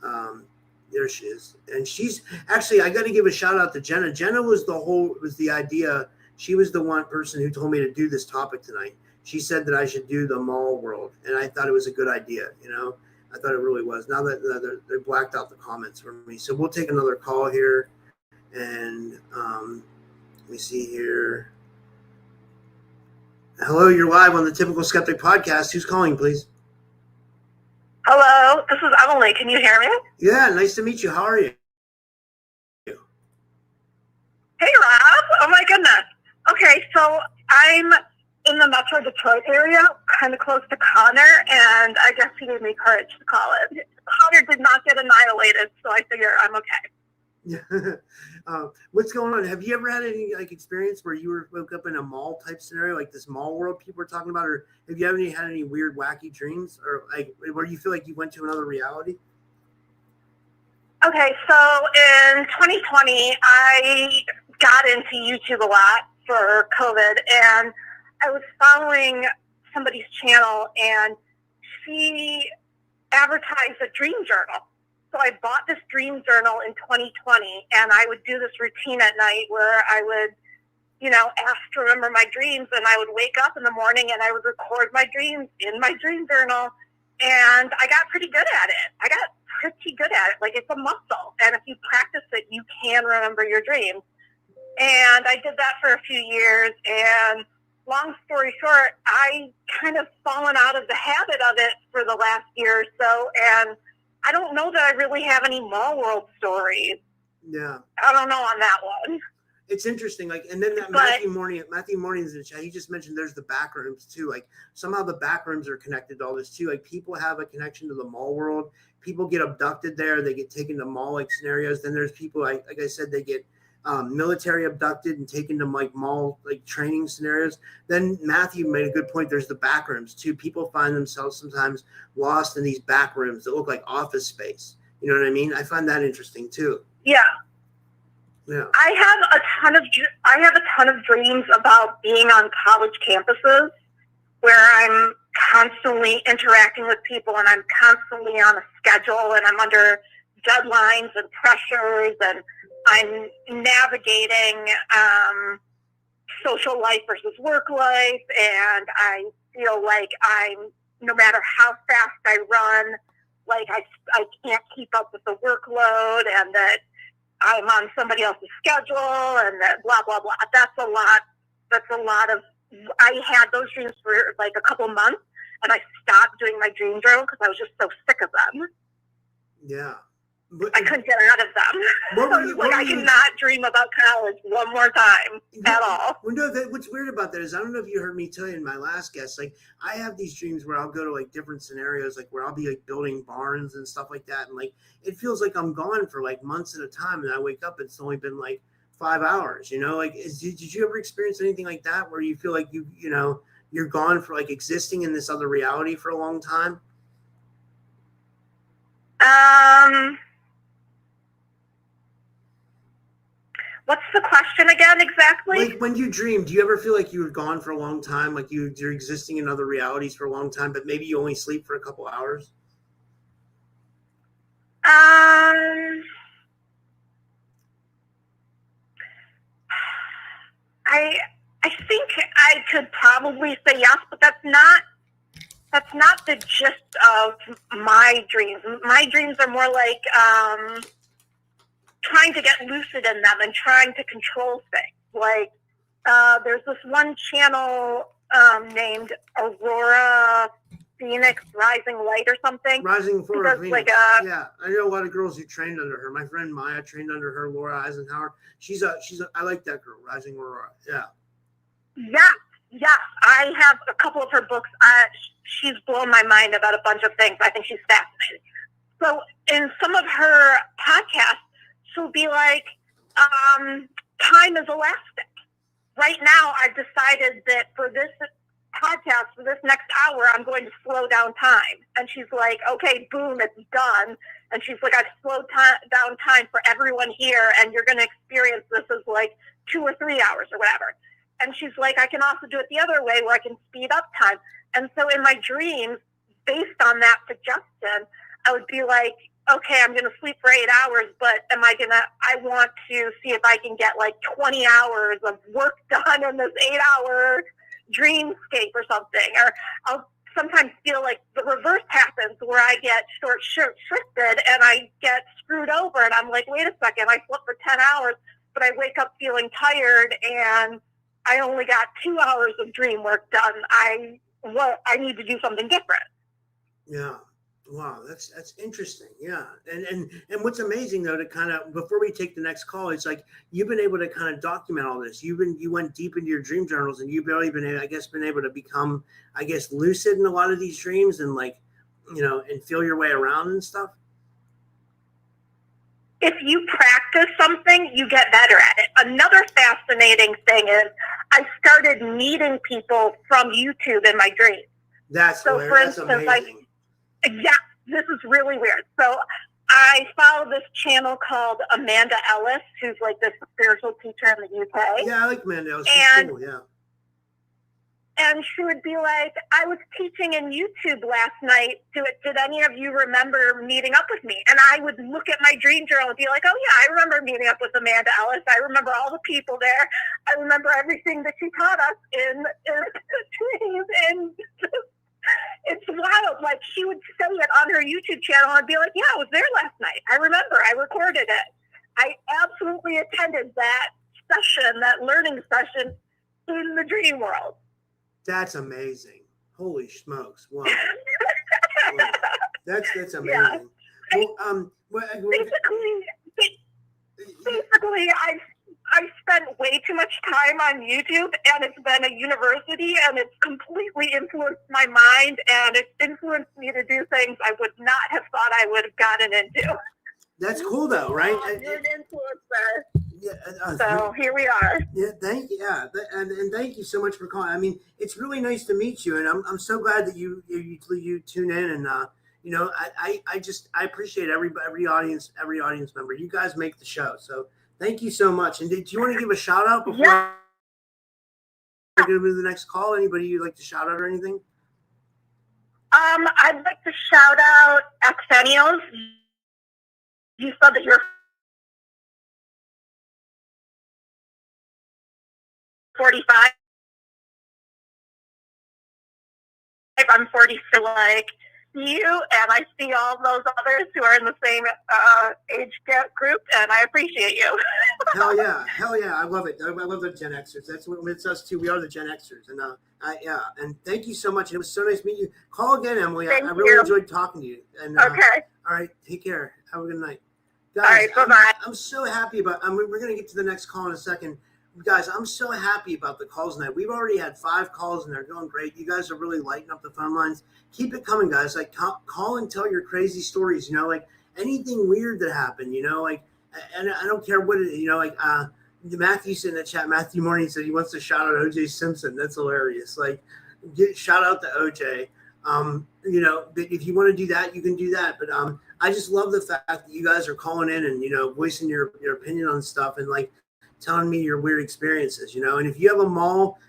There she is. And she's actually, I got to give a shout out to Jenna. Jenna was the idea. She was the one person who told me to do this topic tonight. She said that I should do the MallWorld, and I thought it was a good idea. I thought it really was. Now that they blacked out the comments for me, so we'll take another call here. And let me see here. Hello, you're live on the Typical Skeptic podcast. Who's calling, please? Hello, this is Emily. Can you hear me? Yeah, nice to meet you. How are you? Hey, Rob. Oh, my goodness. Okay, so I'm in the Metro Detroit area, kind of close to Connor, and I guess he gave me courage to call it. Connor did not get annihilated, so I figure I'm okay. What's going on? Have you ever had any experience where you woke up in a mall type scenario, like this MallWorld people are talking about, or have you ever had any weird, wacky dreams, or where you feel like you went to another reality? Okay, so in 2020, I got into YouTube a lot for COVID, and I was following somebody's channel, and she advertised a dream journal. So I bought this dream journal in 2020, and I would do this routine at night where I would, ask to remember my dreams, and I would wake up in the morning and I would record my dreams in my dream journal, and I got pretty good at it. Like, it's a muscle, and if you practice it, you can remember your dreams. And I did that for a few years, and long story short, I kind of fallen out of the habit of it for the last year or so, and I don't know that I really have any MallWorld stories. Yeah. I don't know on that one. It's interesting. And then that Matthew Morning's in the chat. He just mentioned there's the back rooms too. Somehow the back rooms are connected to all this too. People have a connection to the MallWorld. People get abducted there. They get taken to mall scenarios. Then there's people, like I said, they get military abducted and taken to mall training scenarios. Then Matthew made a good point. There's the back rooms too. People find themselves sometimes lost in these back rooms that look like office space. You know what I mean? I find that interesting too. Yeah. Yeah. I have a ton of dreams about being on college campuses where I'm constantly interacting with people, and I'm constantly on a schedule, and I'm under deadlines and pressures, and I'm navigating social life versus work life, and I feel like no matter how fast I run, I can't keep up with the workload, and that I'm on somebody else's schedule, and that blah, blah, blah. That's a lot of, I had those dreams for a couple months, and I stopped doing my dream journal because I was just so sick of them. Yeah. But, I couldn't get out of them. What were I was you- like, what I were you- cannot dream about college one more time at all. Well, no, what's weird about that is I don't know if you heard me tell you in my last guest, like I have these dreams where I'll go to like different scenarios, like where I'll be like building barns and stuff like that, and like it feels like I'm gone for like months at a time, and I wake up it's only been like 5 hours. You know, like did you ever experience anything like that where you feel like you know you're gone for like existing in this other reality for a long time? What's the question again exactly? Like when you dream, do you ever feel like you were gone for a long time, like you're existing in other realities for a long time, but maybe you only sleep for a couple hours? I think I could probably say yes, but that's not the gist of my dreams. My dreams are more like trying to get lucid in them and trying to control things. Like there's this one channel named Aurora Phoenix Rising Light or something. Rising She for does Phoenix. like Yeah, I know a lot of girls who trained under her. My friend Maya trained under her. Laura Eisenhower. I like that girl, Rising Aurora. Yeah. Yes. I have a couple of her books. She's blown my mind about a bunch of things. I think she's fascinating. So in some of her podcasts, she'll be like, time is elastic. Right now, I've decided that for this podcast, for this next hour, I'm going to slow down time. And she's like, okay, boom, it's done. And she's like, I've slowed down time for everyone here, and you're going to experience this as like 2 or 3 hours or whatever. And she's like, I can also do it the other way where I can speed up time. And so in my dreams, based on that suggestion, I would be like, okay, I'm going to sleep for 8 hours, but I want to see if I can get like 20 hours of work done in this 8-hour dreamscape or something. Or I'll sometimes feel like the reverse happens where I get short-shifted and I get screwed over. And I'm like, wait a second, I slept for 10 hours, but I wake up feeling tired and I only got 2 hours of dream work done. I need to do something different. Yeah. Wow, that's interesting. Yeah. And what's amazing though, to kind of, before we take the next call, it's like you've been able to kind of document all this. You went deep into your dream journals, and you've really been able to become, lucid in a lot of these dreams, and like, and feel your way around and stuff. If you practice something, you get better at it. Another fascinating thing is I started meeting people from YouTube in my dreams. That's so. Hilarious. For That's instance, amazing. Yeah, this is really weird. So I follow this channel called Amanda Ellis, who's like this spiritual teacher in the UK. Yeah, I like Amanda Ellis. And, cool, yeah. And she would be like, I was teaching in YouTube last night. Did any of you remember meeting up with me? And I would look at my dream journal and be like, oh yeah, I remember meeting up with Amanda Ellis. I remember all the people there. I remember everything that she taught us in dreams. And it's wild. Like, she would say it on her YouTube channel and be like, yeah, I was there last night. I remember. I recorded it. I absolutely attended that session, that learning session in the dream world. That's amazing. Holy smokes. Wow. Wow. That's amazing. Yeah. Basically, I've spent way too much time on YouTube, and it's been a university, and it's completely influenced my mind, and it's influenced me to do things I would not have thought I would have gotten into. That's cool, though, right? You're an influencer. Yeah. So here we are. Yeah, thank you. Yeah, and thank you so much for calling. I mean, it's really nice to meet you, and I'm so glad that you tune in, and I appreciate every audience member. You guys make the show, so thank you so much. And did you want to give a shout out before I go to the next call? Anybody you'd like to shout out or anything? I'd like to shout out Xennials. You said that you're 45. I'm 40, so like you, and I see all those others who are in the same age group, and I appreciate you. Hell yeah. I love it. I love the Gen Xers. That's what it's us too. We are the Gen Xers, and and thank you so much. It was so nice meeting you. Call again, Emily. I really enjoyed talking to you. And okay. All right. Take care. Have a good night. Guys, All right, bye-bye. I'm so happy about. We're going to get to the next call in a second, guys. I'm so happy about the calls tonight. We've already had 5 calls and they're going great. You guys are really lighting up the phone lines. Keep it coming, guys. Like call and tell your crazy stories. You know, like anything weird that happened. You know, like, and I don't care what it. You know, like Matthew said in the chat. Matthew Morning said he wants to shout out O.J. Simpson. That's hilarious. Like, shout out to O.J. You know, if you want to do that, you can do that. But I just love the fact that you guys are calling in and, you know, voicing your opinion on stuff and like telling me your weird experiences, you know. And if you have a mall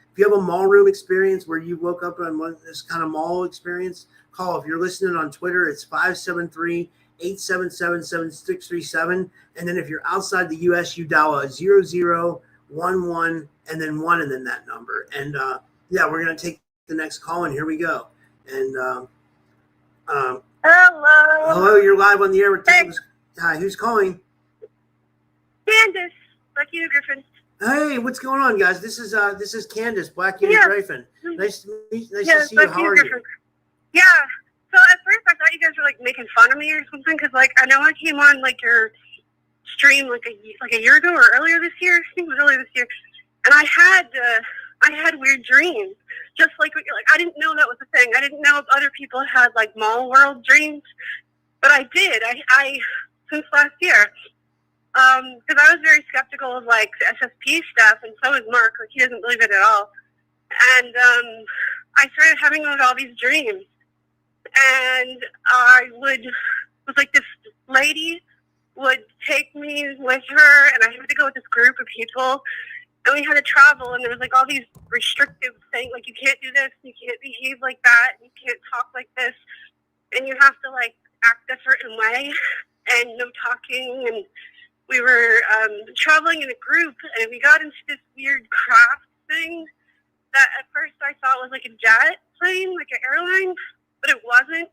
room experience where you woke up on this kind of mall experience, call. If you're listening on Twitter, it's 573-877-7637. And then if you're outside the US, you dial a 0011 and then 1 and then that number. And yeah, we're going to take the next call and here we go. And hello, you're live on the air with James. Hi, who's calling? Candace, Black Unit Griffin. Hey, what's going on, guys? This is Candace, Black Unit Griffin. Nice to see you. How are you? Yeah. So at first I thought you guys were like making fun of me or something because like I know I came on like your stream like a year ago or earlier this year. I think it was earlier this year, and I had weird dreams. Just like what you're like, I didn't know that was a thing. I didn't know if other people had like MallWorld dreams, but I did. I since last year, because I was very skeptical of like the SSP stuff, and so is Mark. Like he doesn't believe it at all. And I started having all these dreams, and was like this lady would take me with her, and I had to go with this group of people. And we had to travel, and there was like all these restrictive things, like you can't do this, you can't behave like that, you can't talk like this, and you have to like act a certain way, and no talking. And we were traveling in a group, and we got into this weird craft thing that at first I thought was like a jet plane, like an airline, but it wasn't.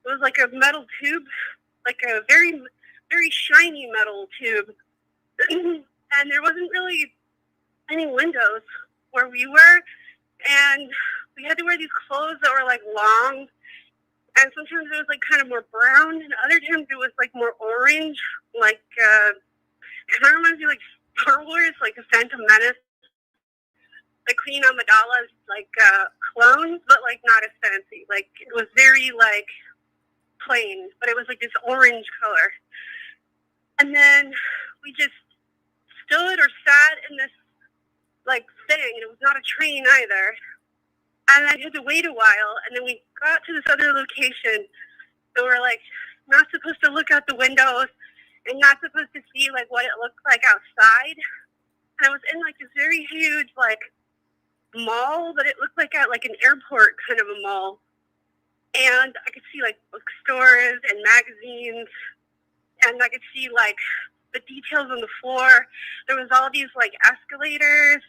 It was like a metal tube, like a very, very shiny metal tube, and there wasn't really any windows where we were, and we had to wear these clothes that were like long, and sometimes it was like kind of more brown, and other times it was like more orange, like kind of reminds me like Star Wars, like a Phantom Menace, like Queen Amidala's like clones, but like not as fancy. Like it was very like plain, but it was like this orange color. And then we just stood or sat in this like thing, and it was not a train either. And I had to wait a while, and then we got to this other location, and we're like not supposed to look out the windows and not supposed to see like what it looked like outside. And I was in like this very huge like mall, but it looked like at like an airport kind of a mall. And I could see like bookstores and magazines, and I could see like the details on the floor. There was all these like escalators,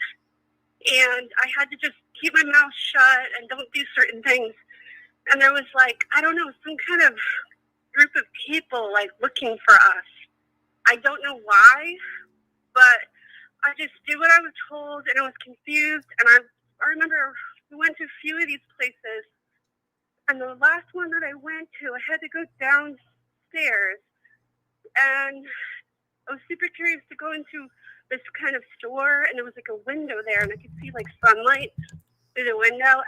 and I had to just keep my mouth shut and don't do certain things. And there was like, I don't know, some kind of group of people like looking for us. I don't know why, but I just did what I was told, and I was confused. And I remember we went to a few of these places, and the last one that I went to, I had to go downstairs, and I was super curious to go into this kind of store, and there was like a window there, and I could see like sunlight through the window. And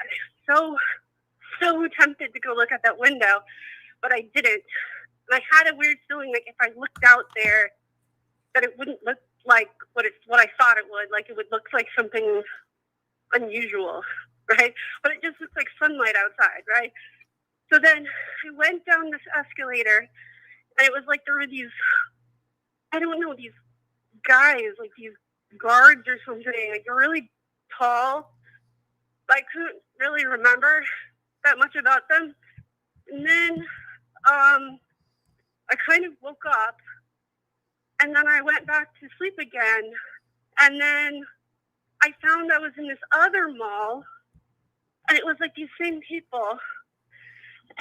I was so tempted to go look at that window, but I didn't. And I had a weird feeling like if I looked out there, that it wouldn't look like what I thought it would. Like it would look like something unusual, right? But it just looked like sunlight outside, right? So then I went down this escalator, and it was like there were these, I don't know, these guys, like these guards or something, like they're really tall. I couldn't really remember that much about them. And then I kind of woke up, and then I went back to sleep again. And then I found I was in this other mall, and it was like these same people.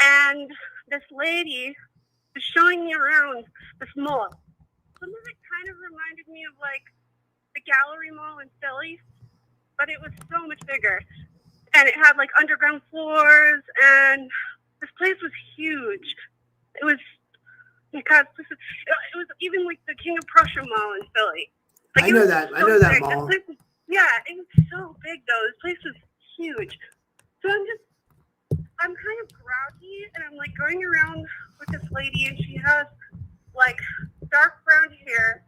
And this lady was showing me around this mall. Some of it kind of reminded me of like the Gallery Mall in Philly, but it was so much bigger. And it had like underground floors, and this place was huge. It was because it was even like the King of Prussia Mall in Philly. Like, I know that. I know that mall. It was so big though. This place was huge. So I'm kind of groggy, and I'm like going around with this lady, and she has like dark brown hair.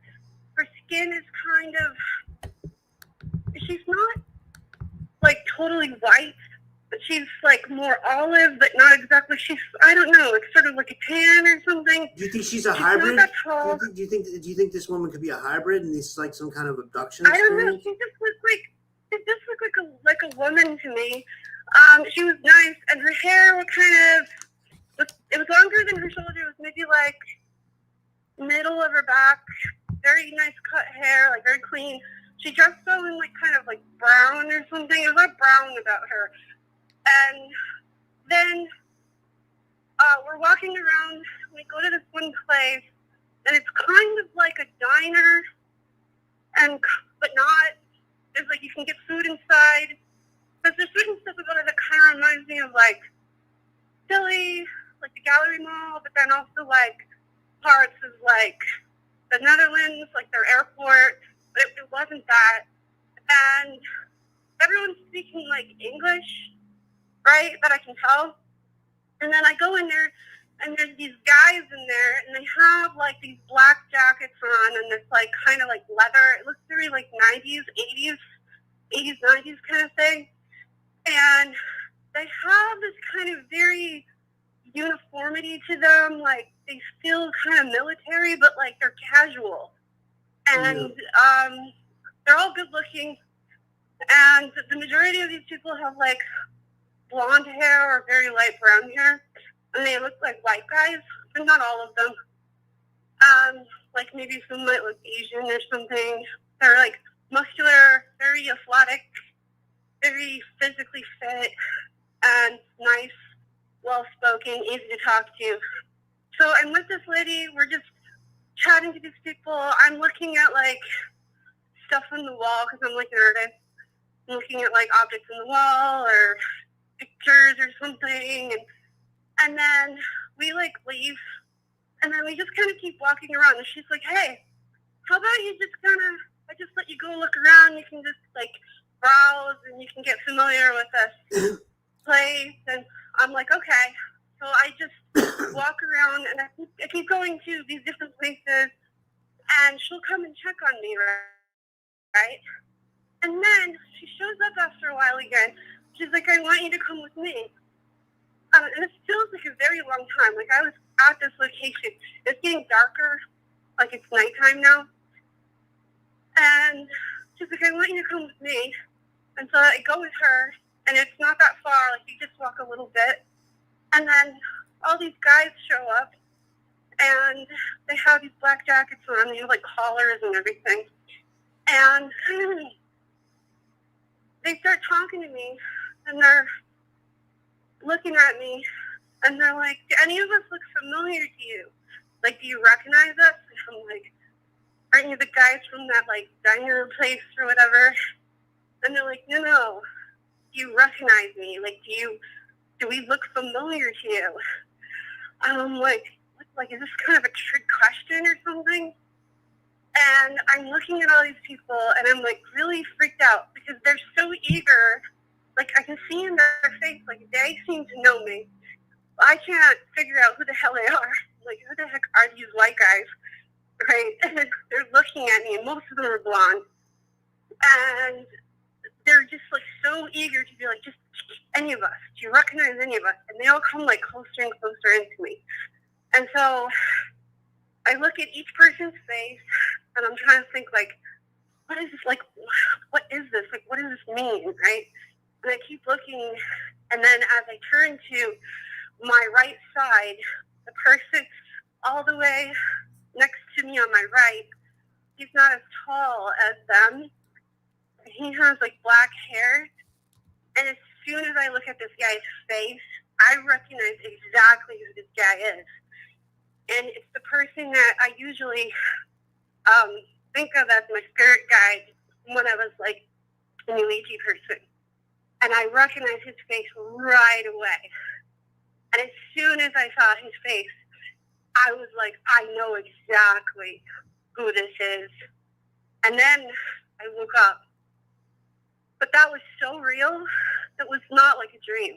Her skin is kind of, she's not like totally white, but she's like more olive, but not exactly. I don't know, it's sort of like a tan or something. Do you think she's a She's hybrid? not that tall. Do you think this woman could be a hybrid and this is like some kind of abduction I don't know. experience? She just looked like a woman to me. She was nice, and her hair was it was longer than her shoulder. It was maybe like middle of her back. Very nice cut hair, like very clean. She dressed so in like kind of like brown or something. It was like brown about her. And then we're walking around. We go to this one place, and it's kind of like a diner, but not. There's like you can get food inside. But there's certain stuff about it that kind of reminds me of like Philly, like the Gallery Mall, but then also like parts of like the Netherlands, like their airport. But it wasn't that. And everyone's speaking like English, right? That I can tell. And then I go in there, and there's these guys in there, and they have like these black jackets on, and it's like kind of like leather. It looks very like 90s, 90s kind of thing. And they have this kind of very uniformity to them, like they feel kind of military, but like they're casual. And they're all good looking. And the majority of these people have like blonde hair or very light brown hair. And they look like white guys, but not all of them. Like maybe some might look Asian or something. They're like muscular, very athletic, very physically fit, and nice, well-spoken, easy to talk to. So I'm with this lady. We're just chatting to these people. I'm looking at like stuff on the wall because I'm like an artist. I'm looking at like objects on the wall or pictures or something, and then we like leave, and then we just kind of keep walking around. And she's like, "Hey, how about you just I just let you go look around. You can just like browse and you can get familiar with this place." And I'm like, "Okay." So I just walk around, and I keep going to these different places, and she'll come and check on me, right? And then she shows up after a while again. She's like, "I want you to come with me." And it feels like a very long time. Like I was at this location. It's getting darker, like it's nighttime now. And she's like, "I want you to come with me." And so I go with her, and it's not that far. Like you just walk a little bit. And then all these guys show up, and they have these black jackets on. They have like collars and everything. And they start talking to me, and they're looking at me, and they're like, "Do any of us look familiar to you? Like, do you recognize us?" And I'm like, "Aren't you the guys from that like diner place or whatever?" And they're like, No. Do you recognize me? Like, do we look familiar to you? And I'm like, what, is this kind of a trick question or something? And I'm looking at all these people, and I'm like really freaked out because they're so eager. Like I can see in their face, like they seem to know me. I can't figure out who the hell they are. Like, who the heck are these white guys? Right? And they're looking at me, and most of them are blonde. And they're just like so eager to be like, "Just any of us. Do you recognize any of us?" And they all come like closer and closer into me. And so I look at each person's face, and I'm trying to think like, what is this? Like, what is this? Like, what does this mean? Right? And I keep looking, and then as I turn to my right side, the person all the way next to me on my right, he's not as tall as them. He has like black hair, and as soon as I look at this guy's face, I recognize exactly who this guy is. And it's the person that I usually think of as my spirit guide when I was like a New Agey person. And I recognized his face right away. And as soon as I saw his face, I was like, I know exactly who this is. And then I woke up. But that was so real. It was not like a dream.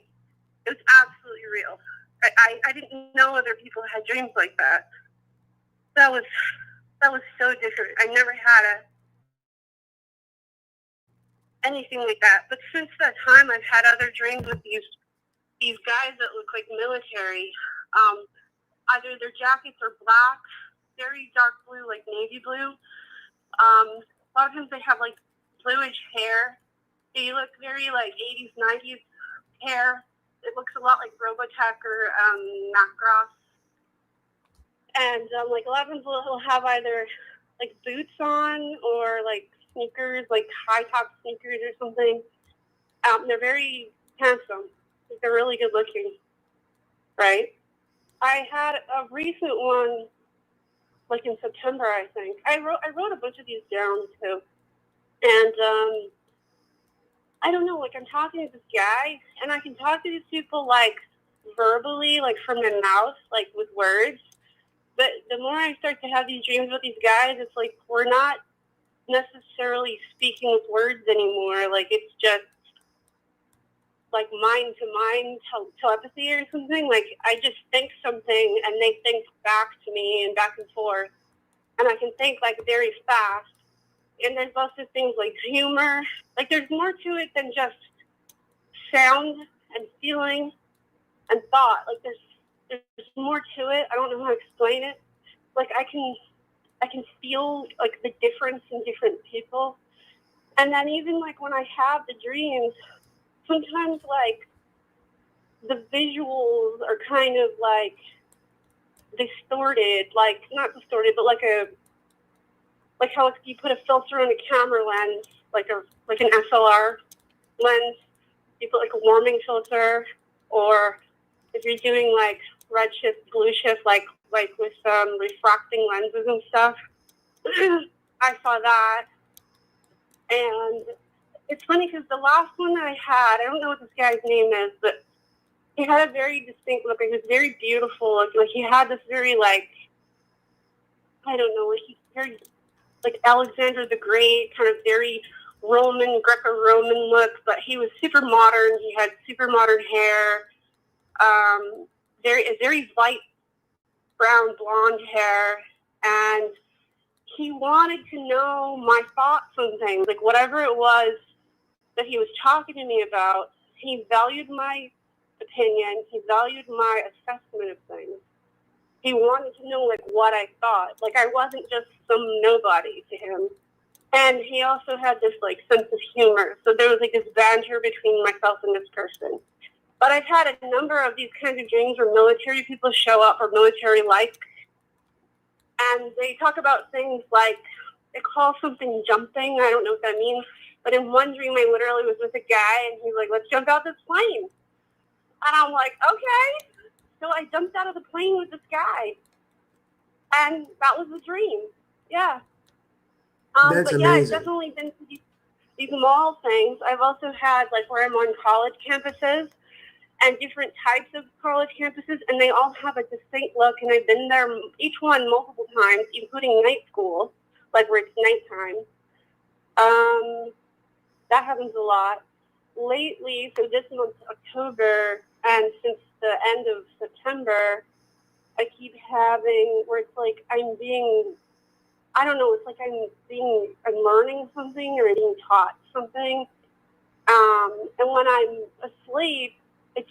It was absolutely real. I didn't know other people had dreams like that. That was so different. I never had anything like that. But since that time, I've had other dreams with these guys that look like military. Either their jackets are black, very dark blue, like navy blue. A lot of times they have like bluish hair. They look very like 80s, 90s hair. It looks a lot like Robotech or Macross. And like a lot of them will have either like boots on or like sneakers, like high top sneakers or something. They're very handsome. They're really good looking, right? I had a recent one, like in September, I think. I wrote a bunch of these down too, and I don't know. Like I'm talking to this guy, and I can talk to these people like verbally, like from their mouth, like with words. But the more I start to have these dreams with these guys, it's like we're not necessarily speaking with words anymore. Like it's just like mind to mind telepathy or something. Like I just think something and they think back to me and back and forth, and I can think like very fast. And there's also things like humor. Like there's more to it than just sound and feeling and thought. Like there's more to it. I don't know how to explain it. Like I can feel like the difference in different people. And then even like when I have the dreams, sometimes like the visuals are kind of like distorted, like not distorted, but like how if you put a filter on a camera lens, like an SLR lens, you put like a warming filter, or if you're doing like red shift, blue shift, like with refracting lenses and stuff. I saw that, and it's funny because the last one that I had, I don't know what this guy's name is, but he had a very distinct look. He was very beautiful. Like he had this very like, I don't know, like he's very like Alexander the Great, kind of very Roman, Greco-Roman look, but he was super modern. He had super modern hair, very light brown blonde hair, and he wanted to know my thoughts on things, like whatever it was that he was talking to me about. He valued my opinion. He valued my assessment of things. He wanted to know like what I thought. Like I wasn't just some nobody to him. And he also had this like sense of humor. So there was like this banter between myself and this person. But I've had a number of these kinds of dreams where military people show up, or military life, and they talk about things like, they call something jumping. I don't know what that means. But in one dream, I literally was with a guy, and he's like, let's jump out this plane. And I'm like, okay. So I jumped out of the plane with this guy. And that was the dream. Yeah. That's but yeah, I've amazing. definitely been to these mall things. I've also had, like, where I'm on college campuses and different types of college campuses, and they all have a distinct look. And I've been there, each one multiple times, including night school, like where it's nighttime. That happens a lot. Lately, so this month, October, and since the end of September, I keep having where it's like I'm being, I don't know, it's like I'm learning something or being taught something. And when I'm asleep, it's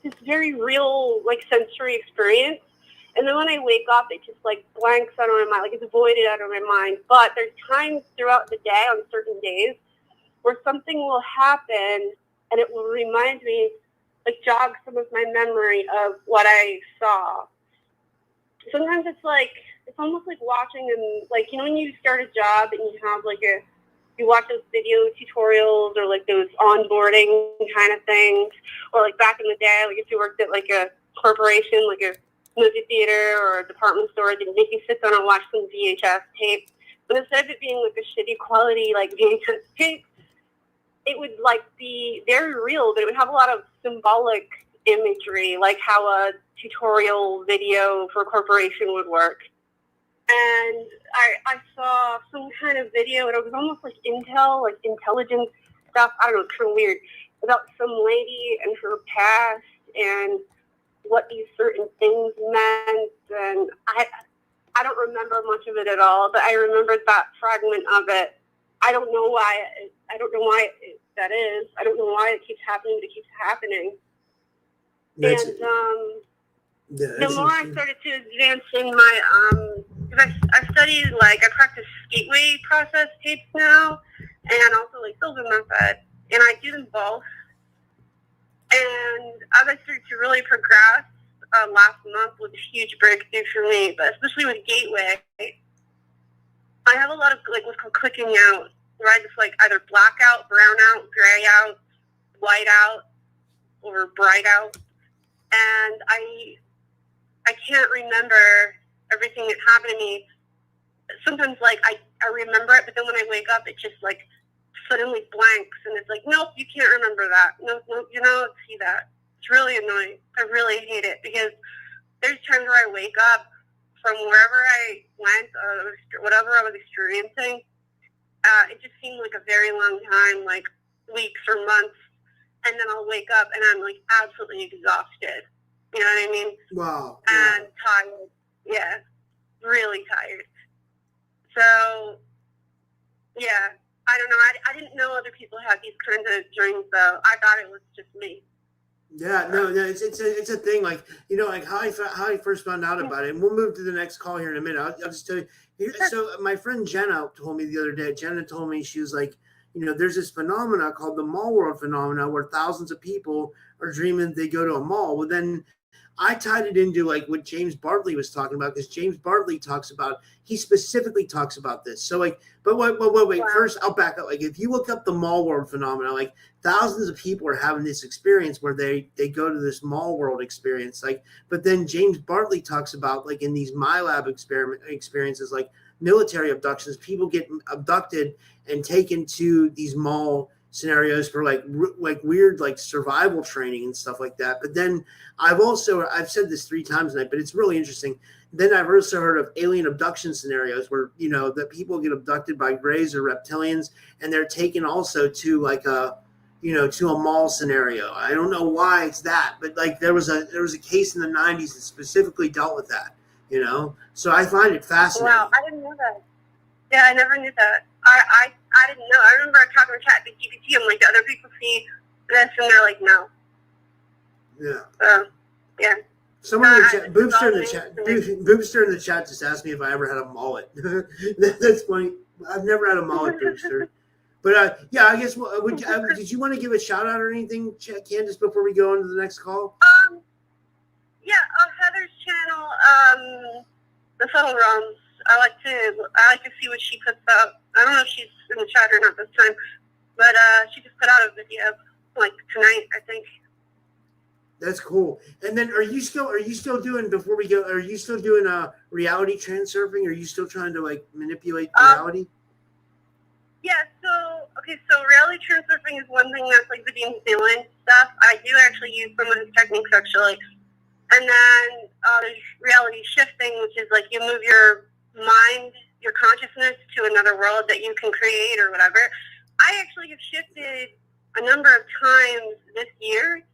this very real, like, sensory experience. And then when I wake up, it just like blanks out of my mind, like it's voided out of my mind. But there's times throughout the day, on certain days, where something will happen and it will remind me, like jog some of my memory of what I saw. Sometimes it's almost like watching them, like, you know, when you start a job and you have like you watch those video tutorials or like those onboarding kind of things, or like back in the day, like if you worked at like a corporation, like a movie theater or a department store, they'd make you sit down and watch some VHS tape. But instead of it being like a shitty quality like VHS tape, it would like be very real, but it would have a lot of symbolic imagery, like how a tutorial video for a corporation would work. And I saw some kind of video, and it was almost like intel, like intelligence stuff. I don't know, kind of weird, about some lady and her past and what these certain things meant. And I don't remember much of it at all, but I remembered that fragment of it. I don't know why. I don't know why that is. I don't know why it keeps happening, but it keeps happening. The more I started to advance in my, because I studied, like, I practice gateway process tapes now, and also, like, silver method, and I do them both. And as I started to really progress, last month was a huge breakthrough for me, but especially with gateway, I have a lot of, like, what's called clicking out, where I just, like, either black out, brown out, gray out, white out, or bright out. And I can't remember everything that happened to me. Sometimes, like, I remember it, but then when I wake up, it just, like, suddenly blanks, and it's like, nope, you can't remember that. Nope, you don't see that. It's really annoying. I really hate it, because there's times where I wake up from wherever I went, whatever I was experiencing. It just seemed like a very long time, like weeks or months, and then I'll wake up and I'm, like, absolutely exhausted. You know what I mean? Wow. And tired. Yeah, really tired. So, yeah, I don't know. I didn't know other people had these kinds of dreams, though. I thought it was just me. Yeah, no, it's a thing. Like, you know, like how I first found out about it. And we'll move to the next call here in a minute. I'll just tell you. So my friend Jenna told me the other day. Jenna told me, she was like, you know, there's this phenomena called the MallWorld phenomena, where thousands of people are dreaming they go to a mall. Well, then I tied it into, like, what James Bartley was talking about, because James Bartley he specifically talks about this. So, like, but wait. Wow. First, I'll back up. Like, if you look up the MallWorld phenomena, like, thousands of people are having this experience where they go to this MallWorld experience. Like, but then James Bartley talks about, like, in these MyLab experiences, like military abductions, people get abducted and taken to these mall scenarios for like weird, like, survival training and stuff like that. But then I've said this 3 times tonight, but it's really interesting. Then I've also heard of alien abduction scenarios where, you know, that people get abducted by greys or reptilians, and they're taken also to, like, to a mall scenario. I don't know why it's that, but, like, there was a case in the 90s that specifically dealt with that, you know? So I find it fascinating. Wow, I didn't know that. Yeah, I never knew that. I didn't know. I remember talking to ChatGPT. I'm like, do other people see this? And they're like, no. Yeah. Yeah. Someone in the chat, Boobster in the chat just asked me if I ever had a mullet. That's funny. I've never had a mullet, Boobster. But yeah, I guess. Did you want to give a shout out or anything, Candace, before we go on to the next call? Yeah, Heather's channel, the Subtle Realms. I like to see what she puts up. I don't know if she's in the chat or not this time, but she just put out a video, like, tonight, I think. That's cool. And then are you still doing, before we go, are you still doing reality transurfing? Are you still trying to, like, manipulate reality? Yeah, so reality transurfing is one thing that's, like, the New Zealand stuff. I do actually use some of his techniques, actually. And then there's reality shifting, which is, like, you move your mind, your consciousness to another world that you can create or whatever. I actually have shifted a number of times this year,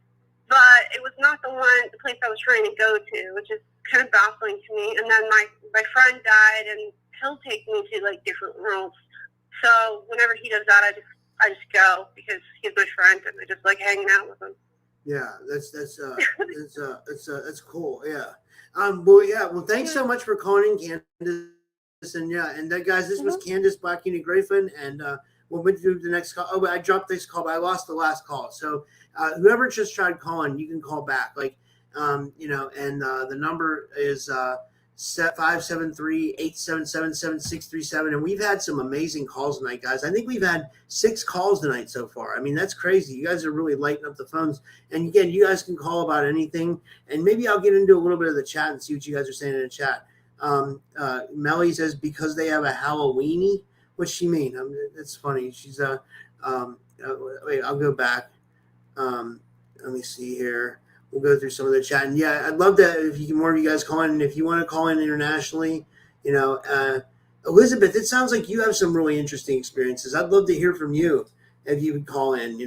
but it was not the place I was trying to go to, which is kind of baffling to me. And then my friend died, and he'll take me to, like, different worlds. So whenever he does that, I just go, because he's my friend, and I just like hanging out with him. Yeah, that's cool. Yeah. Well, thanks so much for calling in, Candace. And yeah, and guys, this was Candace Black Unit Griffin, and we'll move to the next call. Oh, I dropped this call, but I lost the last call. So whoever just tried calling, you can call back. Like, and the number is 573-877-7637. And we've had some amazing calls tonight, guys. I think we've had 6 calls tonight so far. I mean, that's crazy. You guys are really lighting up the phones. And again, you guys can call about anything. And maybe I'll get into a little bit of the chat and see what you guys are saying in the chat. Melly says, because they have a Halloweeny. What's she mean? It's funny. She's wait, I'll go back. Let me see here. we'll go through some of the chat. And yeah, I'd love that if you can, more of you guys call in. And if you want to call in internationally, Elizabeth, it sounds like you have some really interesting experiences. I'd love to hear from you if you would call in,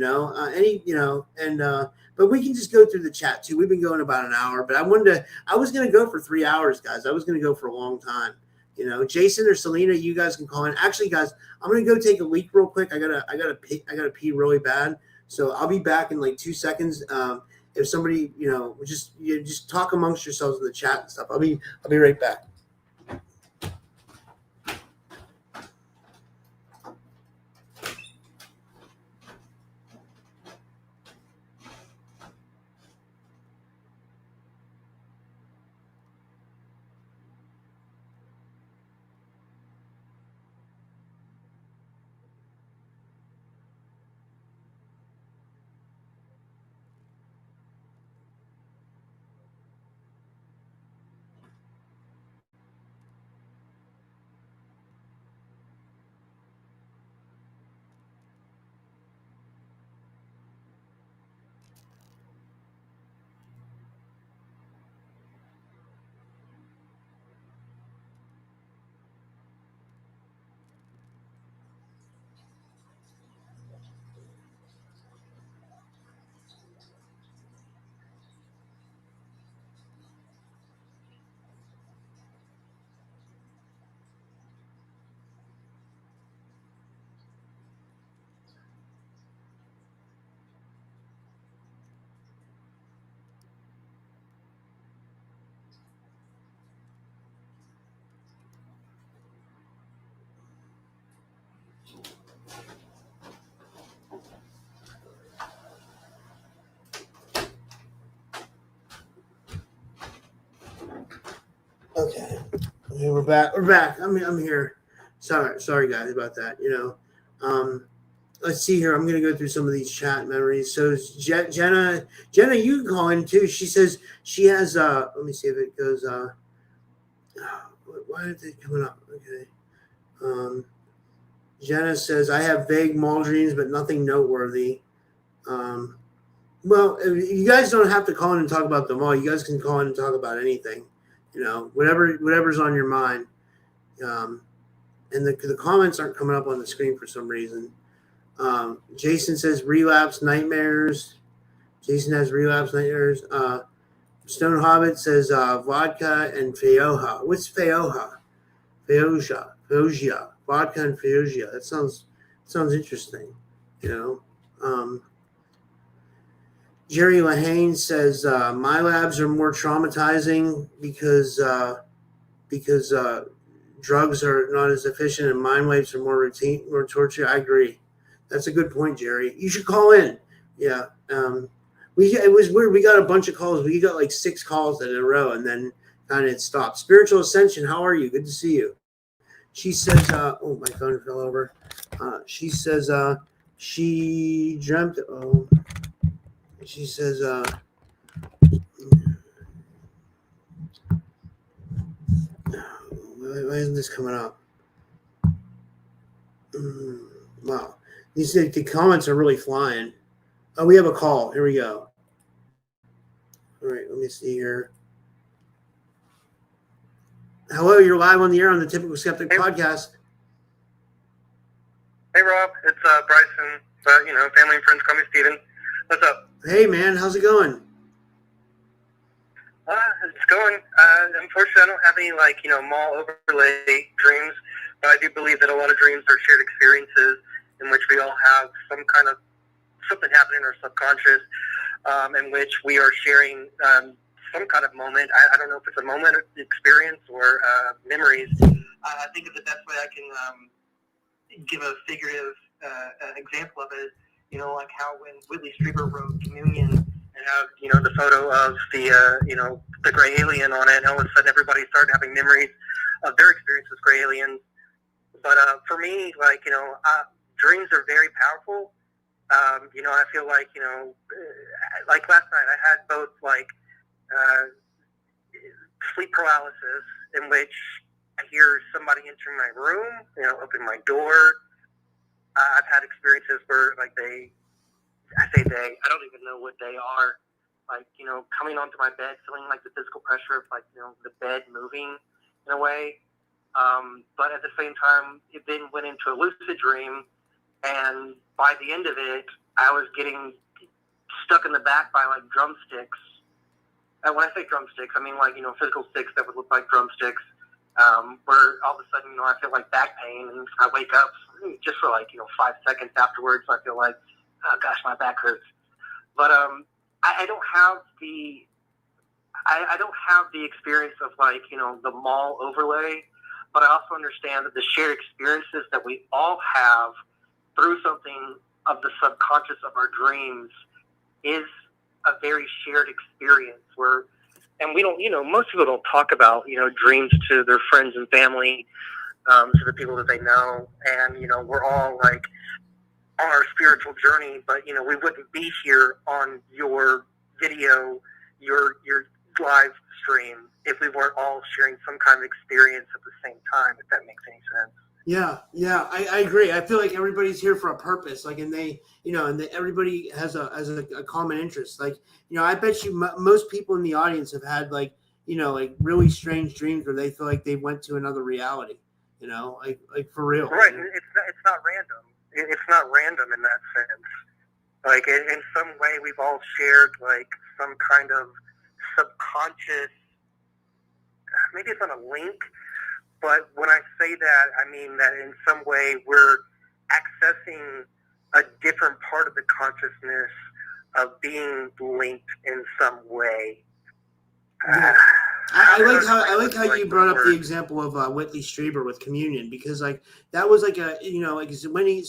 but we can just go through the chat too. We've been going about an hour, but I was going to go for 3 hours, guys. I was going to go for a long time. Jason or Selena, you guys can call in. Actually, guys, I'm going to go take a leak real quick. I gotta pee really bad. So I'll be back in like 2 seconds. If somebody, just talk amongst yourselves in the chat and stuff. I'll be right back. Okay, we're back. I'm here. Sorry, guys, about that. Let's see here. I'm going to go through some of these chat memories. So Jenna, you can call in too. She says she has. Let me see if it goes. Why are they coming up? Okay. Jenna says I have vague mall dreams, but nothing noteworthy. Well, you guys don't have to call in and talk about the mall. You guys can call in and talk about anything. Whatever's on your mind. And the comments aren't coming up on the screen for some reason. Jason says relapse nightmares. Jason has relapse nightmares. Stone Hobbit says vodka and Feoja. What's Feoja? Feoja. Vodka and Feoja. That sounds interesting. Jerry Lahane says my labs are more traumatizing because drugs are not as efficient and mind waves are more routine, more torture. I agree. That's a good point, Jerry. You should call in. Yeah. It was weird. We got a bunch of calls. We got like 6 calls in a row, and then kind of it stopped. Spiritual Ascension, how are you? Good to see you. She says, oh, my phone fell over. She says she dreamt. Oh, she says, why isn't this coming up? Wow. The comments are really flying. Oh, we have a call. Here we go. All right, let me see here. Hello, you're live on the air on the Typical Skeptic podcast. Hey, Rob. It's Bryson. But, family and friends call me Steven. What's up? Hey, man. How's it going? It's going. Unfortunately, I don't have any, mall overlay dreams, but I do believe that a lot of dreams are shared experiences in which we all have some kind of something happening in our subconscious, in which we are sharing some kind of moment. I don't know if it's a moment experience or memories. I think of the best way I can give a figurative example of it, like how when Whitley Strieber wrote Communion and have, the photo of the gray alien on it, and all of a sudden everybody started having memories of their experience with gray aliens. But for me, dreams are very powerful. I feel like, like last night I had both sleep paralysis in which I hear somebody entering my room, open my door. I've had experiences where I say they, I don't even know what they are. like, coming onto my bed, feeling like the physical pressure of, like, the bed moving in a way. But at the same time, it then went into a lucid dream, and by the end of it, I was getting stuck in the back by, like, drumsticks. And when I say drumsticks, I mean, like, physical sticks that would look like drumsticks, where all of a sudden, I feel like back pain, and I wake up just for, like, 5 seconds afterwards. I feel like, oh gosh, my back hurts. But I don't have the experience of, like, the mall overlay, but I also understand that the shared experiences that we all have through something of the subconscious of our dreams is a very shared experience where, and we don't, most people don't talk about, dreams to their friends and family, to the people that they know. And, we're all, like, on our spiritual journey, but, we wouldn't be here on your video, your live stream, if we weren't all sharing some kind of experience at the same time, if that makes any sense. Yeah, I agree. I feel like everybody's here for a purpose, like, and they, everybody has a common interest. Like, I bet you most people in the audience have had, like, like really strange dreams where they feel like they went to another reality, like for real. Right. It's not random. It's not random in that sense. Like, in some way, we've all shared, like, some kind of subconscious, maybe it's not a link, but when I say that, I mean that in some way we're accessing a different part of the consciousness of being linked in some way. Yeah. I like how you brought up the example of Whitley Strieber with Communion, because, like, that was like a, like, as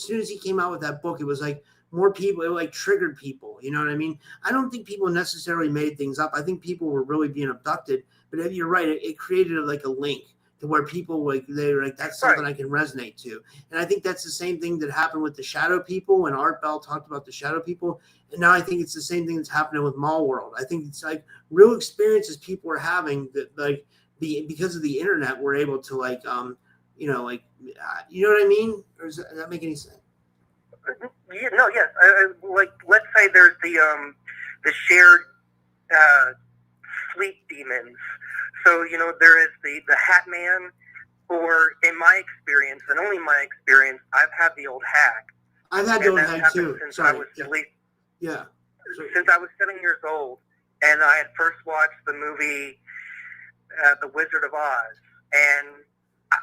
soon as he came out with that book, it was like more people, it like triggered people. You know what I mean? I don't think people necessarily made things up. I think people were really being abducted, but you're right. It created like a link to where people, like, they're like, that's something I can resonate to. And I think that's the same thing that happened with the shadow people when Art Bell talked about the shadow people. And now I think it's the same thing that's happening with MallWorld. I think it's like real experiences people are having that, like, because of the internet, we're able to, like, you know what I mean? Or does that make any sense? Yeah, no, yes. Like, let's say there's the shared sleep demons. So, there is the Hat Man, or in my experience, and only my experience, I've had the old hag. I've had the old hag too. Since Sorry. I was at least, since I was 7 years old, and I had first watched the movie The Wizard of Oz, and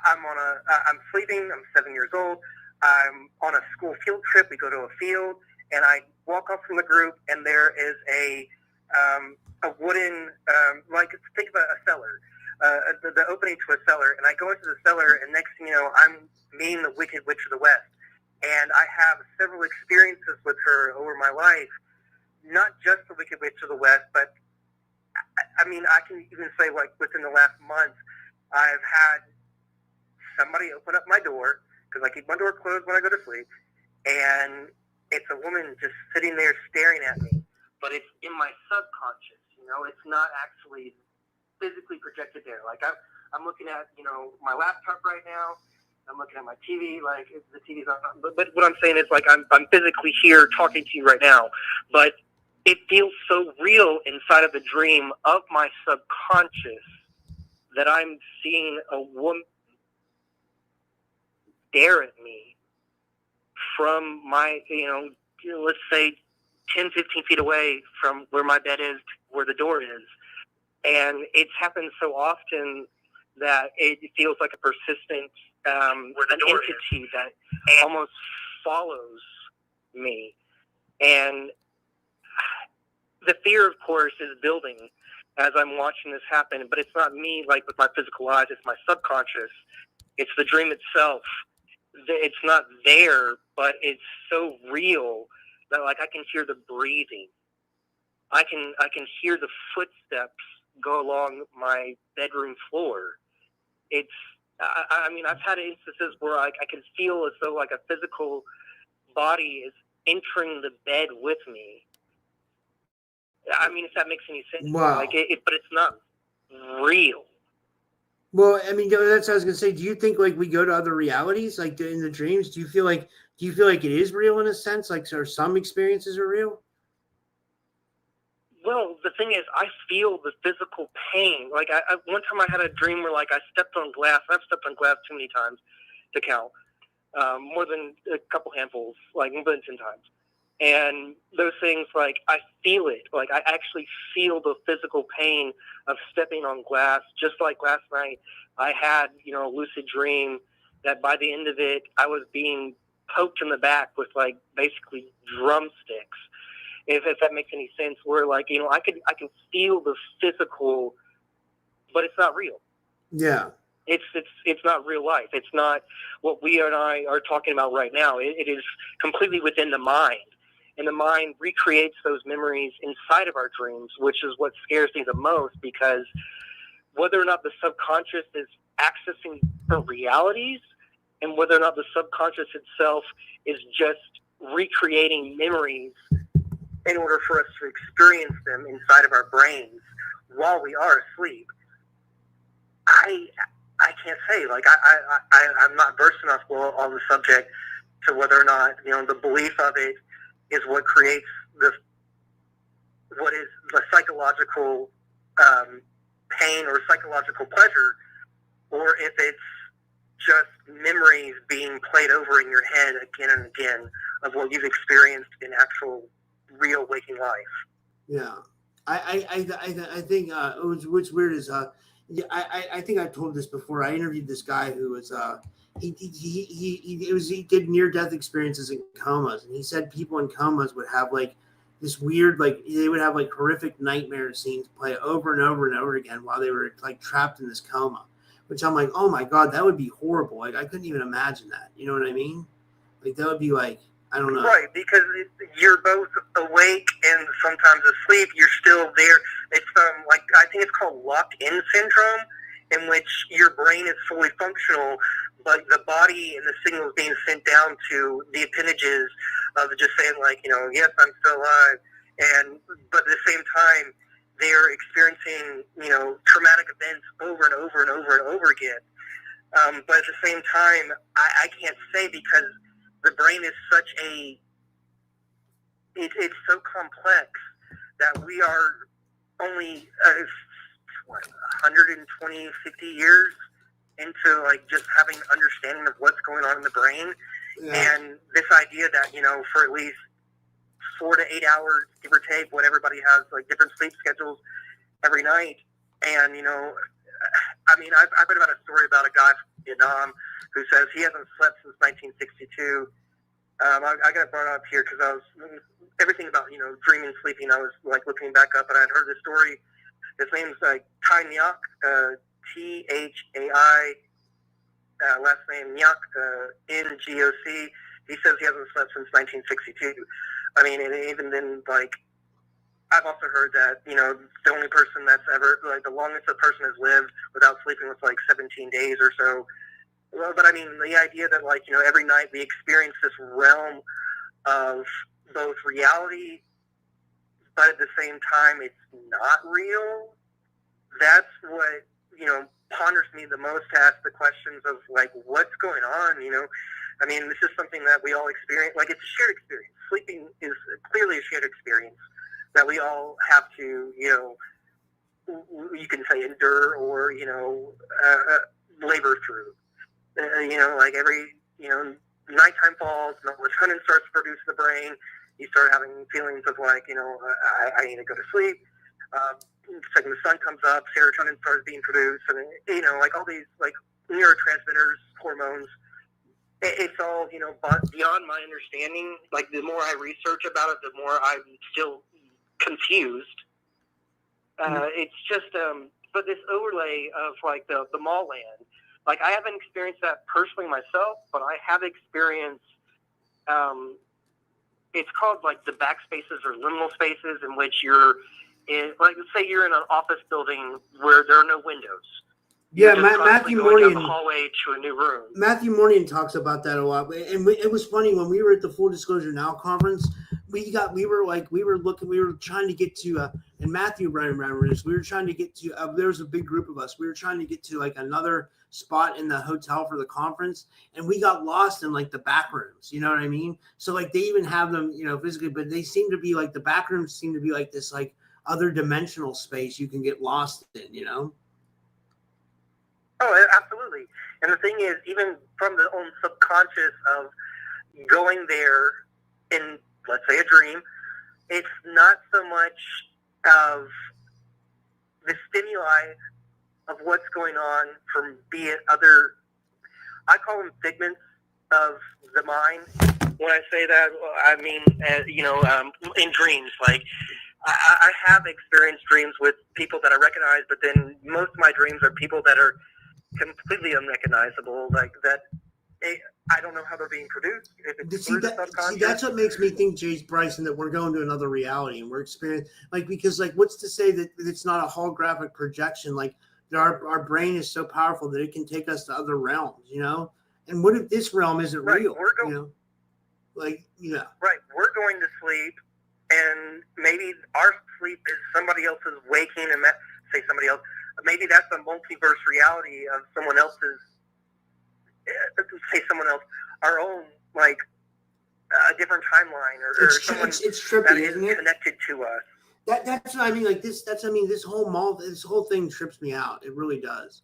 I'm sleeping. I'm 7 years old. I'm on a school field trip. We go to a field, and I walk off from the group, and there is a wooden, like, think of a cellar, the opening to a cellar, and I go into the cellar, and next thing you know, I'm meeting the Wicked Witch of the West, and I have several experiences with her over my life, not just the Wicked Witch of the West, but I mean, I can even say, like, within the last month, I've had somebody open up my door, because I keep my door closed when I go to sleep, and it's a woman just sitting there staring at me, but it's in my subconscious. It's not actually physically projected there. Like, I'm looking at, my laptop right now. I'm looking at my TV. Like, the TV's on. But what I'm saying is, like, I'm physically here talking to you right now. But it feels so real inside of the dream of my subconscious that I'm seeing a woman stare at me from my, let's say 10, 15 feet away from where my bed is, where the door is. And it's happened so often that it feels like a persistent entity that almost follows me. And the fear, of course, is building as I'm watching this happen. But it's not me, like, with my physical eyes. It's my subconscious. It's the dream itself. It's not there, but it's so real that, like, I can hear the breathing. I can hear the footsteps go along my bedroom floor. It's, I mean, I've had instances where I can feel as though, like, a physical body is entering the bed with me. I mean, if that makes any sense. Wow. Like, but it's not real. Well, I mean, that's what I was gonna say. Do you think, like, we go to other realities, like in the dreams? Do you feel like it is real in a sense? Like, or some experiences are real? Well, the thing is, I feel the physical pain. Like, one time I had a dream where, like, I stepped on glass. I've stepped on glass too many times to count. More than a couple handfuls, like, more than 10 times. And those things, like, I feel it. Like, I actually feel the physical pain of stepping on glass. Just like last night, I had, a lucid dream that by the end of it, I was being poked in the back with, like, basically drumsticks. If that makes any sense, where, like, I can feel the physical, but it's not real. Yeah. It's not real life. It's not what we and I are talking about right now. It is completely within the mind. And the mind recreates those memories inside of our dreams, which is what scares me the most, because whether or not the subconscious is accessing the realities and whether or not the subconscious itself is just recreating memories in order for us to experience them inside of our brains while we are asleep, I can't say. Like, I'm not versed enough on the subject to whether or not, the belief of it is what creates what is the psychological pain or psychological pleasure, or if it's just memories being played over in your head again and again of what you've experienced in actual real waking life. Yeah. I think what's weird is I think I've told this before. I interviewed this guy who was he did near death experiences in comas, and he said people in comas would have like this weird, like they would have like horrific nightmare scenes play over and over and over again while they were like trapped in this coma, which I'm like, oh my God, that would be horrible. Like I couldn't even imagine that. You know what I mean? Like that would be like, I don't know. Right, because you're both awake and sometimes asleep. You're still there. It's like, I think it's called locked-in syndrome, in which your brain is fully functional, but the body and the signals being sent down to the appendages of just saying like, yes, I'm still alive, but at the same time they're experiencing traumatic events over and over and over and over again. But at the same time, I can't say, because the brain is such it's so complex that we are only 120, 50 years into like just having understanding of what's going on in the brain. Yeah. And this idea that, for at least 4 to 8 hours, give or take, when everybody has like different sleep schedules every night. And, I've read about a story about a guy from Vietnam who says he hasn't slept since 1962. I got it brought up here because I was everything about dreaming, sleeping. I was like looking back up, and I had heard this story. His name's like Thai Ngoc, Thai, last name Ngoc, Ngoc. He says he hasn't slept since 1962. I mean, and even then, like, I've also heard that the only person that's ever, like, the longest a person has lived without sleeping was like 17 days or so. Well, but I mean, the idea that, like, every night we experience this realm of both reality, but at the same time it's not real, that's what, ponders me the most, to ask the questions of, like, what's going on, I mean, this is something that we all experience. Like, it's a shared experience. Sleeping is clearly a shared experience that we all have to, you can say endure or, labor through. Like every, nighttime falls, melatonin starts to produce in the brain. You start having feelings of like, I need to go to sleep. Second the sun comes up, serotonin starts being produced, and like all these like neurotransmitters, hormones. It's all beyond my understanding. Like the more I research about it, the more I'm still confused. It's just but this overlay of like the mall land. Like, I haven't experienced that personally myself, but I have experienced, it's called, like, the back spaces or liminal spaces, in which you're in, like, say you're in an office building where there are no windows. Yeah, Matthew Morgan. Down the hallway to a new room. Matthew Morgan talks about that a lot, and it was funny when we were at the Full Disclosure Now conference. We were trying to get to, and Matthew remember this. We were trying to get to. There was a big group of us. We were trying to get to like another spot in the hotel for the conference, and we got lost in like the back rooms. You know what I mean? So like they even have them, physically, but they seem to be like the back rooms seem to be like this like other dimensional space you can get lost in, you know? Oh, absolutely. And the thing is, even from the own subconscious of going there in, let's say, a dream, it's not so much of the stimuli of what's going on from, be it other, I call them figments of the mind. When I say that, I mean, in dreams, like, I have experienced dreams with people that I recognize, but then most of my dreams are people that are completely unrecognizable, like that. I don't know how they're being produced. If it's through the subconscious. See, that's what makes me think, Jace Bryson, that we're going to another reality and we're experiencing, like, because, like, what's to say that it's not a holographic projection? Like, our brain is so powerful that it can take us to other realms, you know? And what if this realm isn't real? You know? Like, yeah. Right. We're going to sleep, and maybe our sleep is somebody else's waking, and say somebody else. Maybe that's a multiverse reality of someone else's, say someone else, our own, like, a different timeline, or someone it's trippy, that is connected to us. That's what I mean. Like this, this whole thing trips me out. It really does.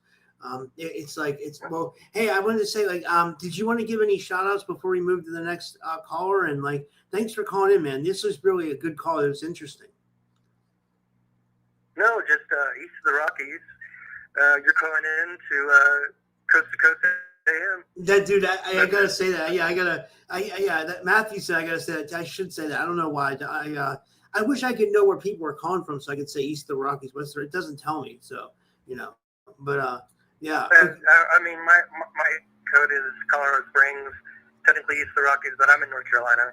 It's like, well, hey, I wanted to say, like, did you want to give any shout outs before we move to the next caller? And, like, thanks for calling in, man. This was really a good call. It was interesting. No, just east of the Rockies. You're calling in to Coast to Coast AM. That dude, I gotta say that. Yeah, that Matthew said I gotta say that. I should say that. I don't know why. I wish I could know where people are calling from so I could say east of the Rockies. But it doesn't tell me. So, you know. But yeah. I mean, my code is Colorado Springs, technically east of the Rockies, but I'm in North Carolina,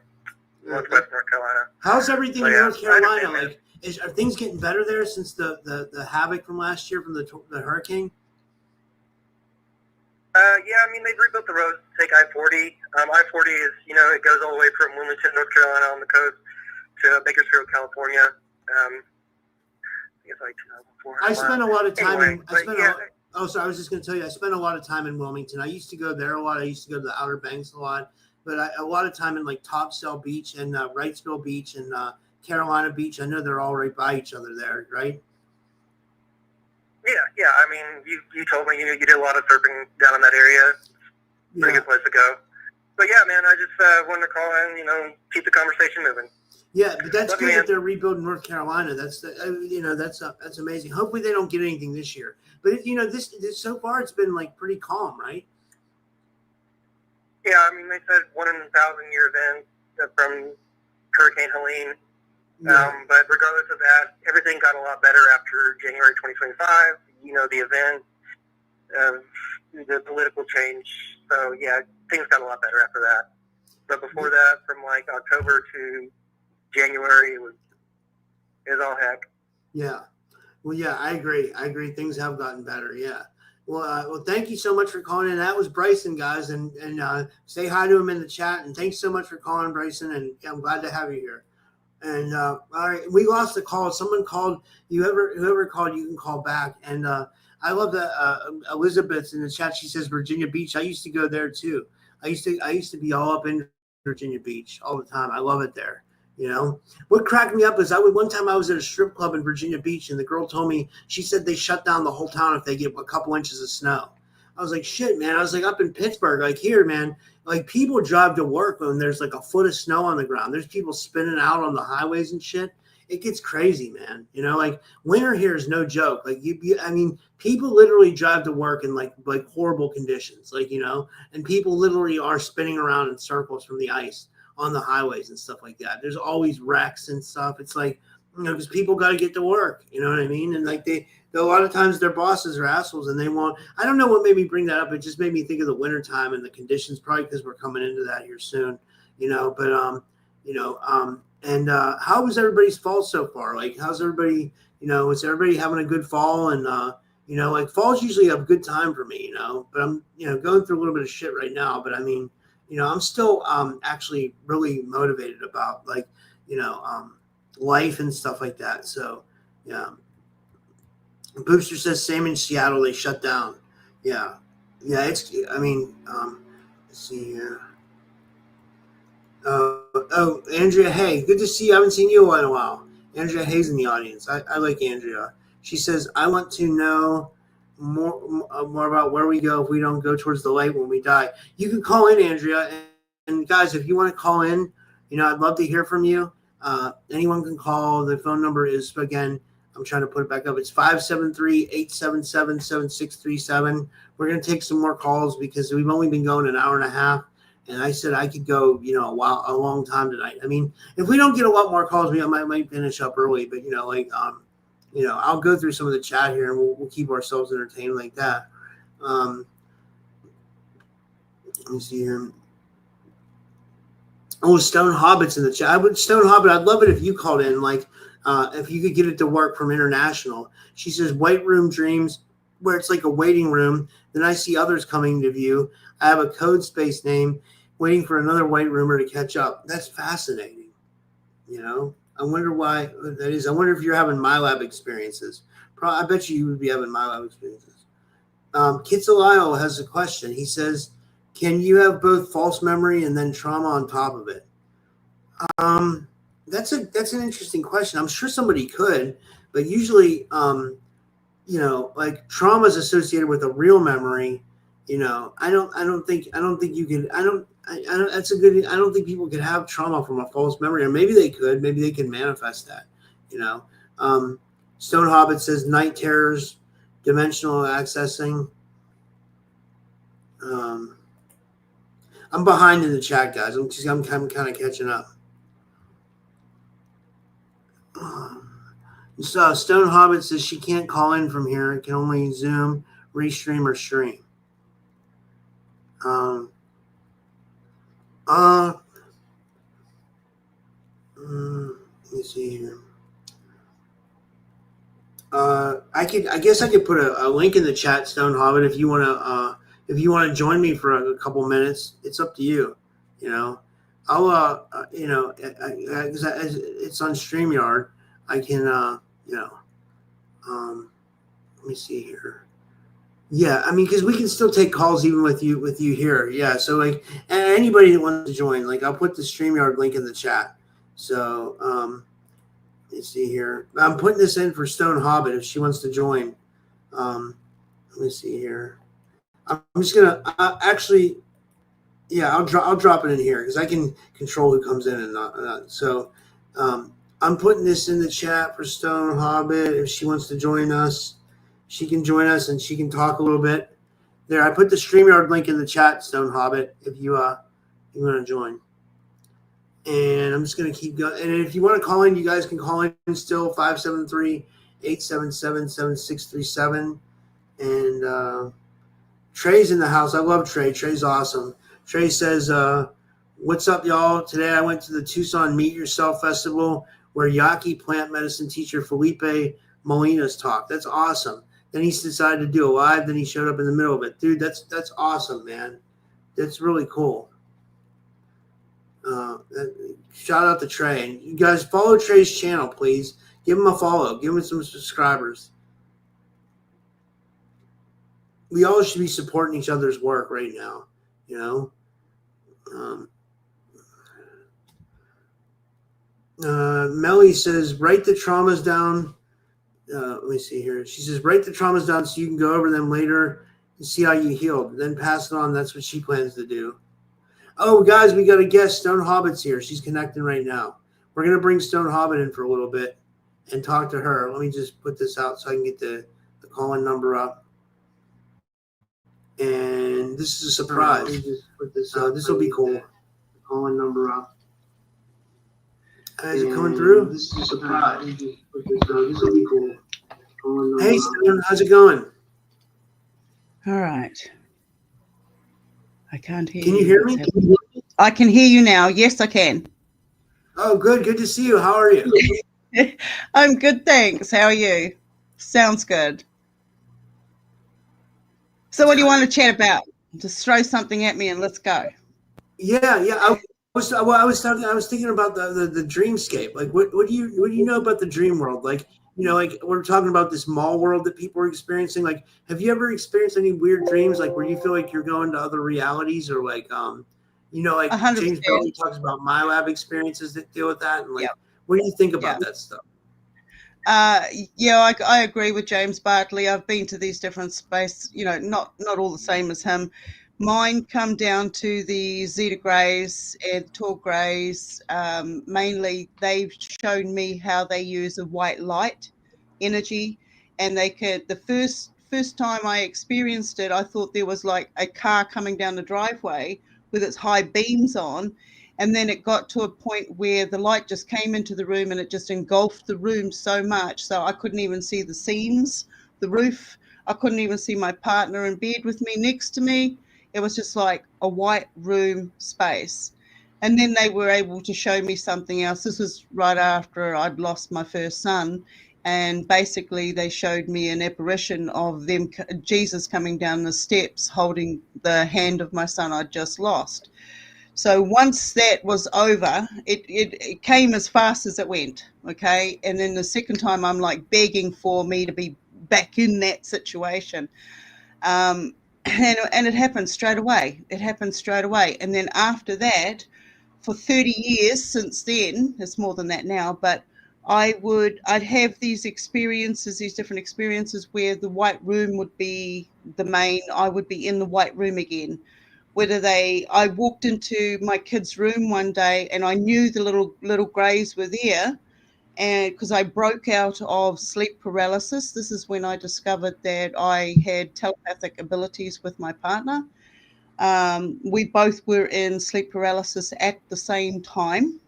northwest North Carolina. How's everything in North Carolina? Like, are things getting better there since the havoc from last year from the hurricane? Yeah, I mean, they've rebuilt the roads to take I-40. I-40 is, it goes all the way from Wilmington, North Carolina on the coast to Bakersfield, California. I think it's like 2,400 I spent a lot of time anyway, I was just going to tell you, I spent a lot of time in Wilmington. I used to go there a lot. I used to go to the Outer Banks a lot. But a lot of time in, like, Topsail Beach and Wrightsville Beach and Carolina Beach. I know they're all right by each other there, right? Yeah. I mean, you told me you did a lot of surfing down in that area. Pretty good place to go. But yeah, man, I just wanted to call in, keep the conversation moving. Yeah, but that's good that they're rebuilding North Carolina. That's amazing. Hopefully they don't get anything this year. But this so far it's been, like, pretty calm, right? Yeah, I mean, they said 1 in 1,000-year event from Hurricane Helene. Yeah. But regardless of that, everything got a lot better after January 2025. The event, the political change. So, yeah, things got a lot better after that. But before that, from, like, October to January, it was all heck. Yeah. Well, yeah, I agree. Things have gotten better. Yeah. Well, thank you so much for calling in. That was Bryson, guys, and say hi to him in the chat. And thanks so much for calling, Bryson. And I'm glad to have you here. And all right, we lost the call. Someone called. Whoever called, you can call back. And I love that Elizabeth's in the chat. She says Virginia Beach. I used to go there too. I used to be all up in Virginia Beach all the time. I love it there. What cracked me up is one time I was at a strip club in Virginia Beach, and the girl told me, she said they shut down the whole town if they get a couple inches of snow. I was like, shit, man. I was like, up in Pittsburgh, like here, man, like people drive to work when there's like a foot of snow on the ground. There's people spinning out on the highways and shit. It gets crazy, man. Like winter here is no joke. Like I mean, people literally drive to work in like horrible conditions, like, and people literally are spinning around in circles from the ice on the highways and stuff like that. There's always wrecks and stuff. It's like, because people got to get to work, you know what I mean? And like a lot of times their bosses are assholes and they won't. I don't know what made me bring that up. It just made me think of the wintertime and the conditions, probably because we're coming into that here soon, but and how was everybody's fall so far? Like, how's everybody, is everybody having a good fall? And like fall's usually a good time for me, but I'm going through a little bit of shit right now. But I mean, I'm still actually really motivated about like life and stuff like that. So yeah. Booster says same in Seattle, they shut down. Yeah. Let's see here. Oh, Andrea, hey, good to see you. I haven't seen you in a while. Andrea Hayes in the audience. I like Andrea. She says, I want to know more about where we go if we don't go towards the light when we die. You can call in, Andrea. And guys, if you want to call in, I'd love to hear from you. Anyone can call. The phone number is, again, I'm trying to put it back up. It's 573-877-7637. We're going to take some more calls because we've only been going an hour and a half. And I said I could go, a long time tonight. I mean, if we don't get a lot more calls, I might finish up early. But, I'll go through some of the chat here and we'll keep ourselves entertained like that. Let me see here. Oh, Stone Hobbit's in the chat. Stone Hobbit, I'd love it if you called in, if you could get it to work from International. She says, White Room Dreams, where it's like a waiting room. Then I see others coming to view. I have a code space name waiting for another white roomer to catch up. That's fascinating. I wonder why that is. I wonder if you're having MyLab experiences. I bet you would be having MyLab experiences. Kitsalio has a question. He says, can you have both false memory and then trauma on top of it? That's an interesting question. I'm sure somebody could, but usually, like trauma is associated with a real memory. I don't think you can. I don't think people could have trauma from a false memory, or maybe they could. Maybe they can manifest that. Stone Hobbit says night terrors, dimensional accessing. I'm behind in the chat, guys. I'm kind of catching up. So Stone Hobbit says she can't call in from here. It can only Zoom, restream, or stream. Let me see here. I guess I could put a link in the chat, Stone Hobbit, if you want to join me for a couple minutes. It's up to you. I'll it's on StreamYard. I can let me see here. Yeah, because we can still take calls even with you here. Yeah, so anybody that wants to join, I'll put the StreamYard link in the chat. So let's see here. I'm putting this in for Stone Hobbit if she wants to join. Let me see here. I'm just gonna actually, yeah, I'll drop it in here because I can control who comes in and not. So I'm putting this in the chat for Stone Hobbit if she wants to join us. She can join us and she can talk a little bit. There, I put the StreamYard link in the chat, Stone Hobbit, if you want to join. And I'm just going to keep going. And if you want to call in, you guys can call in still, 573-877-7637. And Trey's in the house. I love Trey. Trey's awesome. Trey says, what's up, y'all? Today I went to the Tucson Meet Yourself Festival where Yaqui plant medicine teacher Felipe Molina's talk. That's awesome. Then he decided to do a live. Then he showed up in the middle of it. Dude, that's awesome, man. That's really cool. Shout out to Trey. And you guys follow Trey's channel, please. Give him a follow. Give him some subscribers. We all should be supporting each other's work right now, Melly says, write the traumas down. Let me see here. She says, write the traumas down so you can go over them later and see how you healed. Then pass it on. That's what she plans to do. Oh, guys, we got a guest. Stone Hobbit's here. She's connecting right now. We're going to bring Stone Hobbit in for a little bit and talk to her. Let me just put this out so I can get the call-in number up. And this is a surprise. Let me just put this out. This will be cool. Call-in number up. Is it coming through? This is a surprise. This will be cool. Hey, Stone, how's it going? All right. I can't hear you. Can you hear me? I can hear you now. Yes, I can. Oh, good. Good to see you. How are you? I'm good, thanks. How are you? Sounds good. So what do you want to chat about? Just throw something at me and let's go. Yeah. I was thinking about the dreamscape. What do you know about the dream world? We're talking about this MallWorld that people are experiencing. Have you ever experienced any weird dreams? Where you feel like you're going to other realities, or 100%. James Bell talks about MyLab experiences that deal with that. And what do you think about that stuff? Yeah, I agree with James Bartley. I've been to these different space, not all the same as him. Mine come down to the Zeta Greys and Tall Greys. Mainly, they've shown me how they use a white light energy, and they could. The first time I experienced it, I thought there was like a car coming down the driveway with its high beams on, and then it got to a point where the light just came into the room and it just engulfed the room so much. So I couldn't even see the seams, the roof. I couldn't even see my partner in bed with me next to me. It was just like a white room space. And then they were able to show me something else. This was right after I'd lost my first son. And basically they showed me an apparition of them, Jesus coming down the steps holding the hand of my son I'd just lost. So once that was over, it came as fast as it went, okay? And then the second time, I'm like begging for me to be back in that situation. And it happened straight away. It happened straight away. And then after that, for 30 years since then, it's more than that now, but I'd have these experiences, these different experiences where the white room would be the main, I would be in the white room again. I walked into my kids' room one day and I knew the little greys were there, and because I broke out of sleep paralysis. This is when I discovered that I had telepathic abilities with my partner. We both were in sleep paralysis at the same time.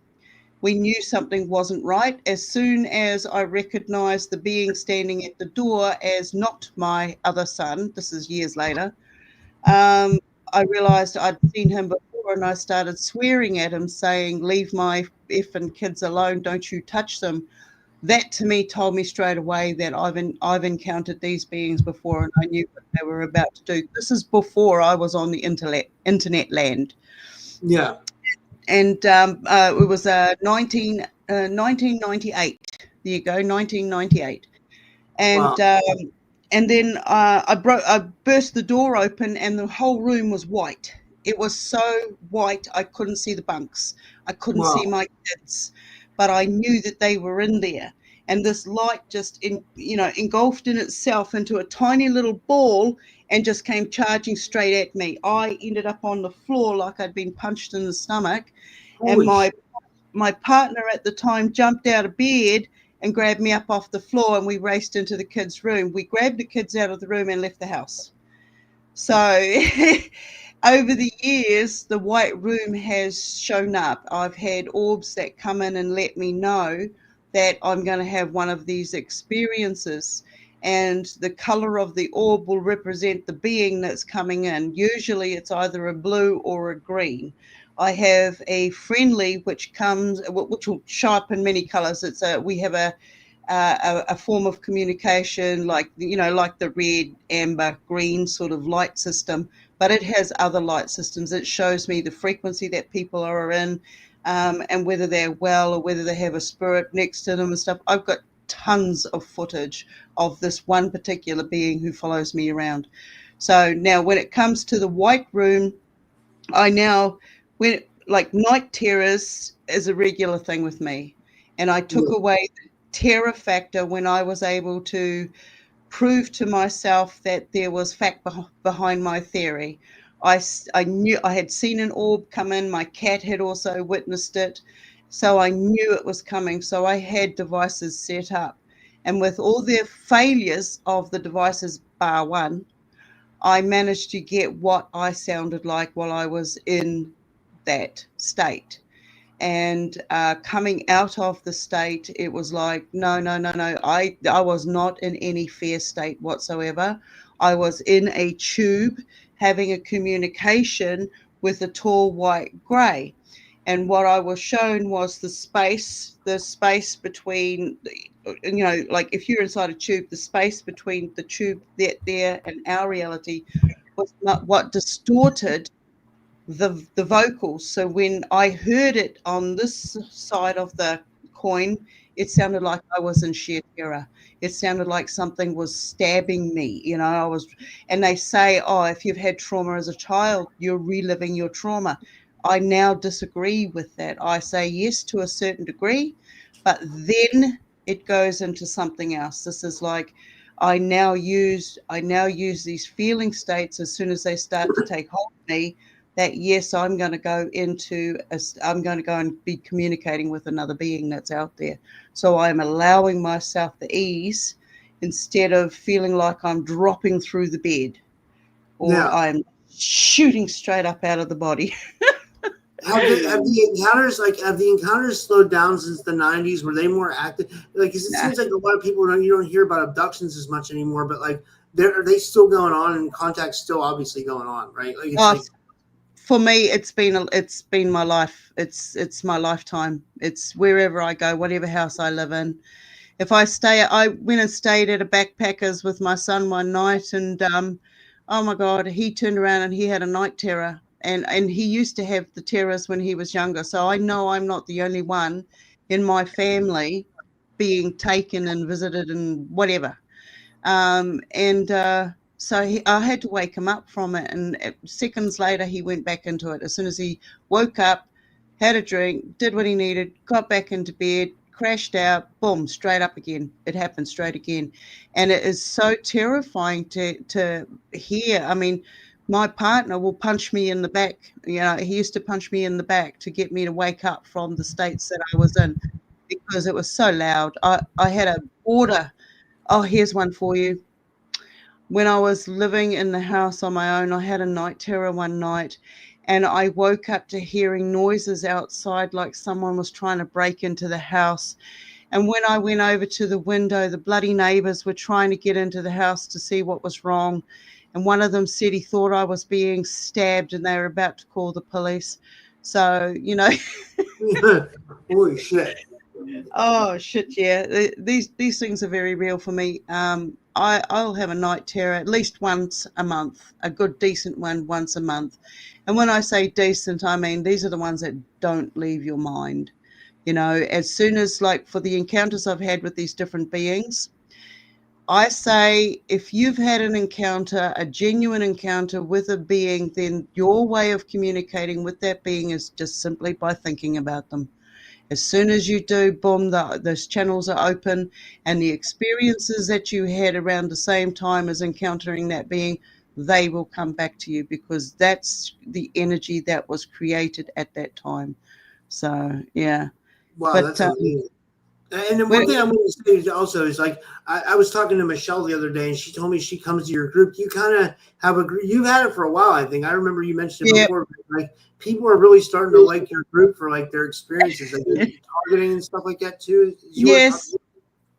We knew something wasn't right. As soon as I recognized the being standing at the door as not my other son, this is years later, I realized I'd seen him before, and I started swearing at him, saying, "Leave my effing kids alone, don't you touch them." That to me told me straight away that I've encountered these beings before, and I knew what they were about to do. This is before I was on the internet land. Yeah. And it was 1998. There you go, 1998. And Wow. and then I burst the door open, and the whole room was white. It was so white I couldn't see the bunks. I couldn't see Wow. my kids, but I knew that they were in there. And this light just engulfed in itself into a tiny little ball and just came charging straight at me. I ended up on the floor like I'd been punched in the stomach, and Holy my partner at the time jumped out of bed and grabbed me up off the floor, and we raced into the kids' room. We grabbed the kids out of the room and left the house. So over the years, the white room has shown up. I've had orbs that come in and let me know that I'm going to have one of these experiences. And the color of the orb will represent the being that's coming in. Usually it's either a blue or a green. I have a friendly which will show up in many colors. We have a form of communication like the red, amber, green sort of light system, but it has other light systems. It shows me the frequency that people are in, and whether they're well or whether they have a spirit next to them and stuff. I've got tons of footage of this one particular being who follows me around. So now when it comes to the white room, night terrors is a regular thing with me. And I took away the terror factor when I was able to prove to myself that there was fact behind my theory. I knew I had seen an orb come in. My cat had also witnessed it. So I knew it was coming. So I had devices set up. And with all the failures of the devices, bar one, I managed to get what I sounded like while I was in that state. And coming out of the state, it was like, no. I was not in any fear state whatsoever. I was in a tube having a communication with a tall white grey. And what I was shown was the space between, like if you're inside a tube, the space between the tube there and our reality was not what distorted the vocals. So when I heard it on this side of the coin, it sounded like I was in sheer terror. It sounded like something was stabbing me. And they say, oh, if you've had trauma as a child, you're reliving your trauma. I now disagree with that. I say yes to a certain degree, but then it goes into something else. This is like I now use these feeling states as soon as they start to take hold of me, that yes, I'm going to go and be communicating with another being that's out there. So I'm allowing myself the ease instead of feeling like I'm dropping through the bed or Yeah. I'm shooting straight up out of the body. Have the encounters slowed down since the 90s? Were they more active? Like, 'cause it Nah. seems like a lot of people you don't hear about abductions as much anymore, but like, are they still going on and contact's still obviously going on, right? Like, it's Oh, like, for me, it's been my life. It's my lifetime. It's wherever I go, whatever house I live in. If I went and stayed at a backpackers with my son one night, and oh my God, he turned around and he had a night terror, and he used to have the terrors when he was younger. So I know I'm not the only one in my family being taken and visited and whatever. So I had to wake him up from it. And seconds later, he went back into it. As soon as he woke up, had a drink, did what he needed, got back into bed, crashed out, boom, straight up again. It happened straight again. And it is so terrifying to hear. I mean, my partner will punch me in the back. You know, he used to punch me in the back to get me to wake up from the states that I was in because it was so loud. I had a order. Oh, here's one for you. When I was living in the house on my own, I had a night terror one night, and I woke up to hearing noises outside like someone was trying to break into the house. And when I went over to the window, the bloody neighbors were trying to get into the house to see what was wrong. And one of them said he thought I was being stabbed and they were about to call the police. So, you know, holy shit. oh shit, yeah. These things are very real for me. I'll have a night terror at least once a month, a good decent one once a month. And when I say decent, I mean these are the ones that don't leave your mind. You know, as soon as, like, for the encounters I've had with these different beings, I say if you've had an encounter, a genuine encounter with a being, then your way of communicating with that being is just simply by thinking about them. As soon as you do, boom, those channels are open, and the experiences that you had around the same time as encountering that being, they will come back to you because that's the energy that was created at that time. So, yeah. Wow, But that's amazing. And then when, one thing I want to say is also is like I was talking to Michelle the other day, and she told me she comes to your group. You kind of have a group. You've had it for a while, I think. I remember you mentioned it yeah, before. But like people are really starting to like your group for like their experiences, like targeting and stuff like that too. Is yours up? yes,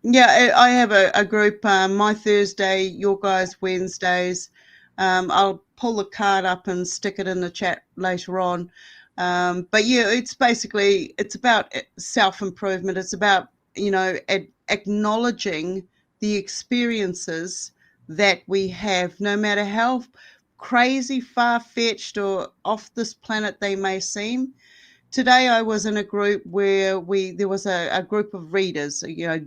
yeah, I have a group. My Thursday, your guys' Wednesdays. I'll pull the card up and stick it in the chat later on. But yeah, it's about self improvement. It's about, you know, acknowledging the experiences that we have, no matter how crazy, far fetched, or off this planet they may seem. Today I was in a group where there was a group of readers, you know,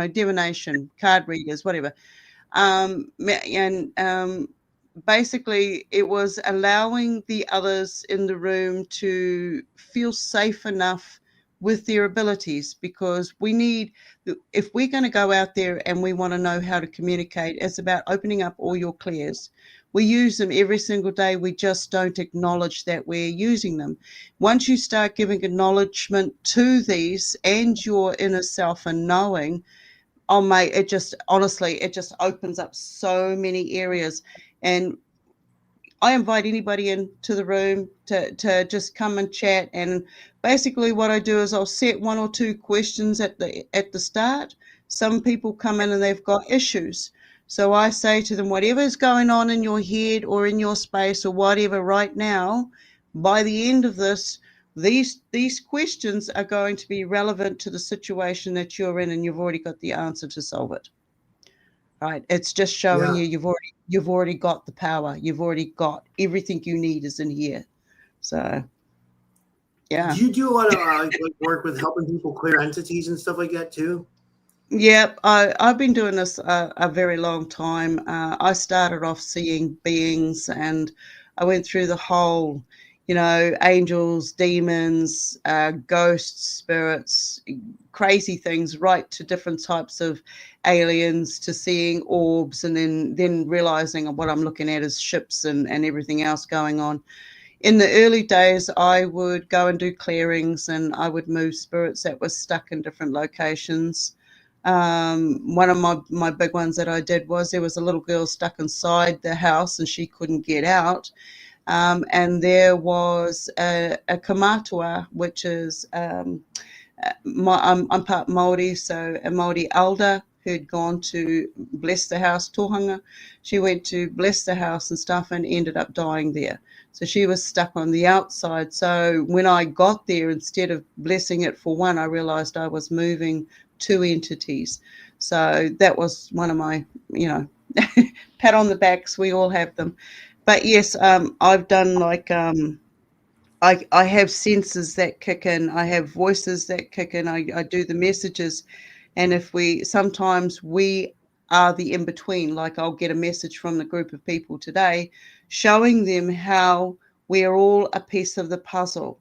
divination card readers, whatever. And basically it was allowing the others in the room to feel safe enough with their abilities, because if we're going to go out there and we want to know how to communicate, it's about opening up all your clears. We use them every single day. We just don't acknowledge that we're using them. Once you start giving acknowledgement to these and your inner self and knowing, oh mate, it just opens up so many areas. And I invite anybody into the room to just come and chat. And basically what I do is I'll set one or two questions at the start. Some people come in and they've got issues. So I say to them, whatever's going on in your head or in your space or whatever right now, by the end of this, these questions are going to be relevant to the situation that you're in, and you've already got the answer to solve it. Right? It's just showing Yeah. you've already got the power. You've already got everything you need is in here. So, yeah. Do you do a lot of like work with helping people clear entities and stuff like that too? Yep, I've been doing this a very long time. I started off seeing beings, and I went through the whole, angels, demons, ghosts, spirits, crazy things, right to different types of aliens, to seeing orbs, and then realizing what I'm looking at is ships and everything else going on. In the early days, I would go and do clearings, and I would move spirits that were stuck in different locations. One of my big ones that I did was there was a little girl stuck inside the house and she couldn't get out. And there was a kamatua, which is I'm part Māori, so a Māori elder who'd gone to bless the house, tohanga. She went to bless the house and stuff and ended up dying there. So she was stuck on the outside. So when I got there, instead of blessing it for one, I realized I was moving two entities. So that was one of my, pat on the backs. We all have them. But yes, I've done like I have senses that kick in. I have voices that kick in. I do the messages. And if sometimes we are the in between, like I'll get a message from the group of people today showing them how we are all a piece of the puzzle.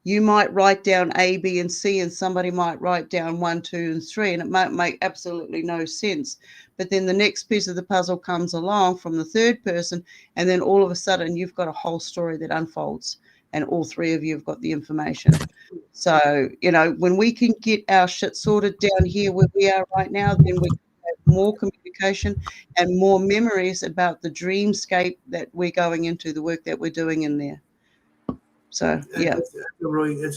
You might write down A, B, and C, and somebody might write down 1, 2, and 3, and it might make absolutely no sense. But then the next piece of the puzzle comes along from the third person, and then all of a sudden you've got a whole story that unfolds, and all three of you have got the information. So, when we can get our shit sorted down here where we are right now, then we have more communication and more memories about the dreamscape that we're going into, the work that we're doing in there. So yeah, that's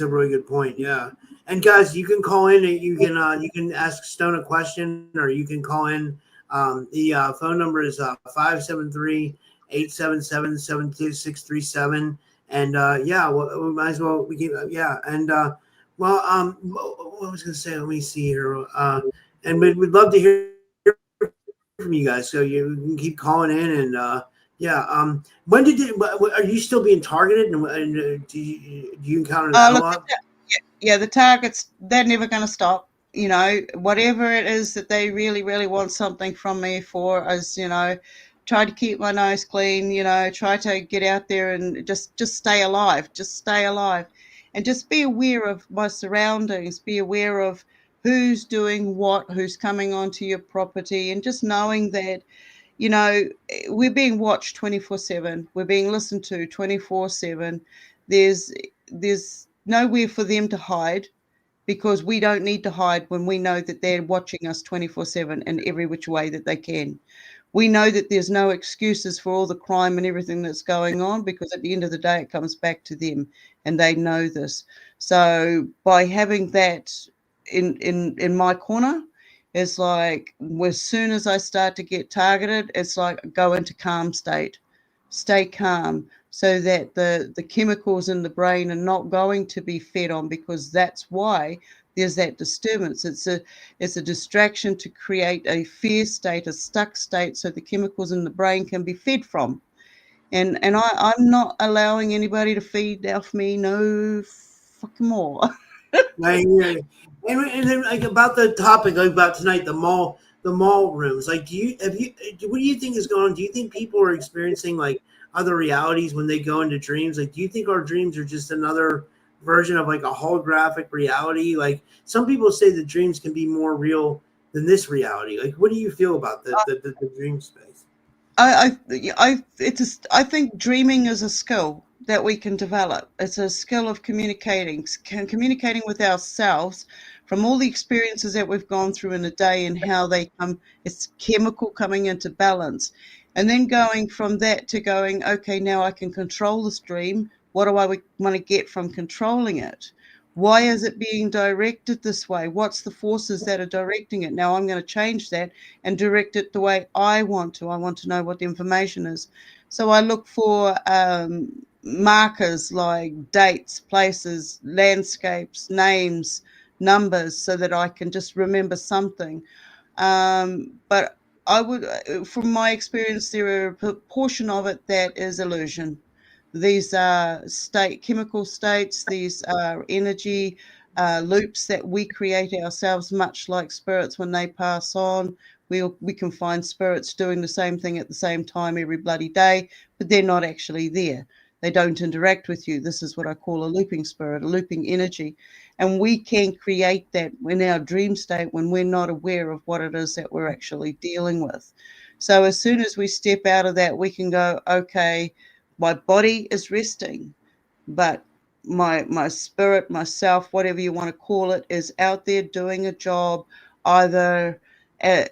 a really good point. Yeah, and guys, you can call in. You can ask Stone a question, or you can call in. The phone number is 573-877-72637. And yeah, we might as well and what I was going to say. Let me see here. And we'd love to hear from you guys, so you can keep calling in and. When are you still being targeted, and do you encounter that a lot? Yeah, the targets, they're never going to stop. Whatever it is that they really, really want something from me for, is try to keep my nose clean. Try to get out there and just stay alive. Just stay alive, and just be aware of my surroundings. Be aware of who's doing what, who's coming onto your property, and just knowing that. We're being watched 24/7. We're being listened to 24/7. There's nowhere for them to hide, because we don't need to hide when we know that they're watching us 24/7 in every which way that they can. We know that there's no excuses for all the crime and everything that's going on, because at the end of the day, it comes back to them, and they know this. So by having that in my corner, it's like as soon as I start to get targeted, it's like go into calm state, stay calm, so that the chemicals in the brain are not going to be fed on, because that's why there's that disturbance. It's a distraction to create a fear state, a stuck state, so the chemicals in the brain can be fed from. And I'm not allowing anybody to feed off me no fucking more. Right. And then like about the topic like about tonight, the mall rooms. Like, what do you think is going on? Do you think people are experiencing like other realities when they go into dreams? Like, do you think our dreams are just another version of like a holographic reality? Like, some people say that dreams can be more real than this reality. Like, what do you feel about the dream space? I think dreaming is a skill that we can develop. It's a skill of communicating with ourselves from all the experiences that we've gone through in a day, and how they come. It's chemical coming into balance, and then going from that to going, okay, now I can control this dream. What do I want to get from controlling it? Why is it being directed this way? What's the forces that are directing it? Now I'm going to change that and direct it the way I want to. I want to know what the information is. So I look for markers like dates, places, landscapes, names, numbers, so that I can just remember something. But I would, from my experience, there are a portion of it that is illusion. These are chemical states, these are energy loops that we create ourselves, much like spirits when they pass on. We can find spirits doing the same thing at the same time every bloody day, but they're not actually there. They don't interact with you. This is what I call a looping spirit, a looping energy. And we can create that in our dream state when we're not aware of what it is that we're actually dealing with. So as soon as we step out of that, we can go, okay, my body is resting, but my spirit, myself, whatever you want to call it, is out there doing a job, either uh,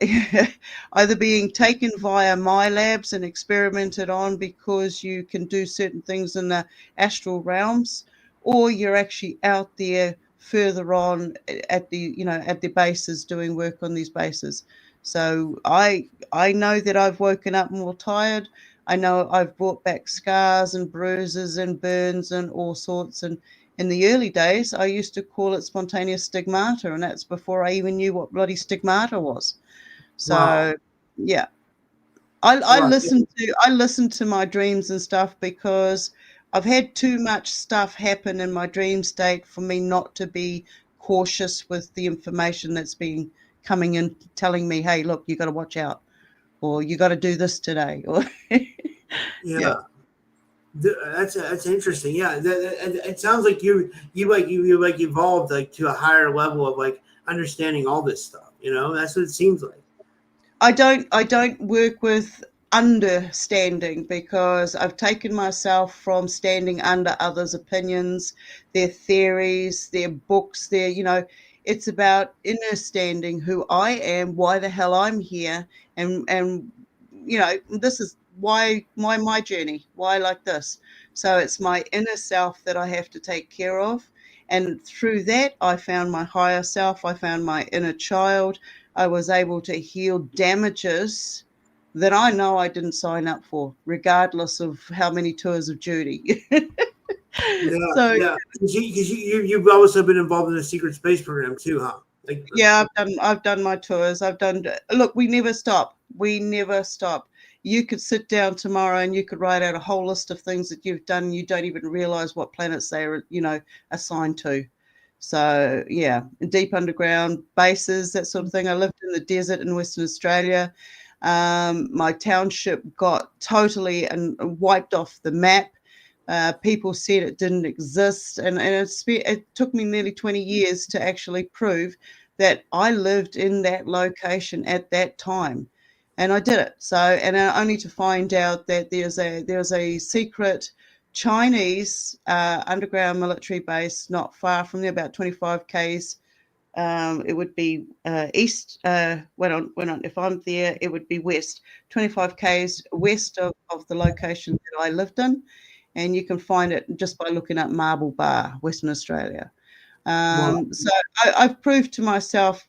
either being taken via my labs and experimented on because you can do certain things in the astral realms, or you're actually out there further on at the at the bases doing work on these bases. So I know that I've woken up more tired. I know I've brought back scars and bruises and burns and all sorts. And in the early days, I used to call it spontaneous stigmata, and that's before I even knew what bloody stigmata was. So, Wow. yeah, I Wow. listen to my dreams and stuff because I've had too much stuff happen in my dream state for me not to be cautious with the information that's been coming in, telling me, hey, look, you got to watch out, or you got to do this today, or yeah. Yeah. That's interesting. Yeah, it sounds like you like evolved like to a higher level of like understanding all this stuff. That's what it seems like. I don't work with understanding because I've taken myself from standing under others' opinions, their theories, their books, it's about understanding who I am, why the hell I'm here, and this is why my journey, why like this. So it's my inner self that I have to take care of. And through that, I found my higher self, I found my inner child. I was able to heal damages that I know I didn't sign up for, regardless of how many tours of duty. Yeah, So yeah. Because you've also been involved in the secret space program too, huh? Like, yeah, I've done my tours. Look, we never stop. We never stop. You could sit down tomorrow and you could write out a whole list of things that you've done. And you don't even realize what planets they are, assigned to. So yeah, deep underground bases, that sort of thing. I lived in the desert in Western Australia. My township got totally and wiped off the map. People said it didn't exist, and it took me nearly 20 years to actually prove that I lived in that location at that time, and I did it. So, and only to find out that there's a secret Chinese underground military base not far from there, about 25 k's. It would be east. If I'm there, it would be west, 25 k's west of the location that I lived in. And you can find it just by looking up Marble Bar, Western Australia. wow. So I've proved to myself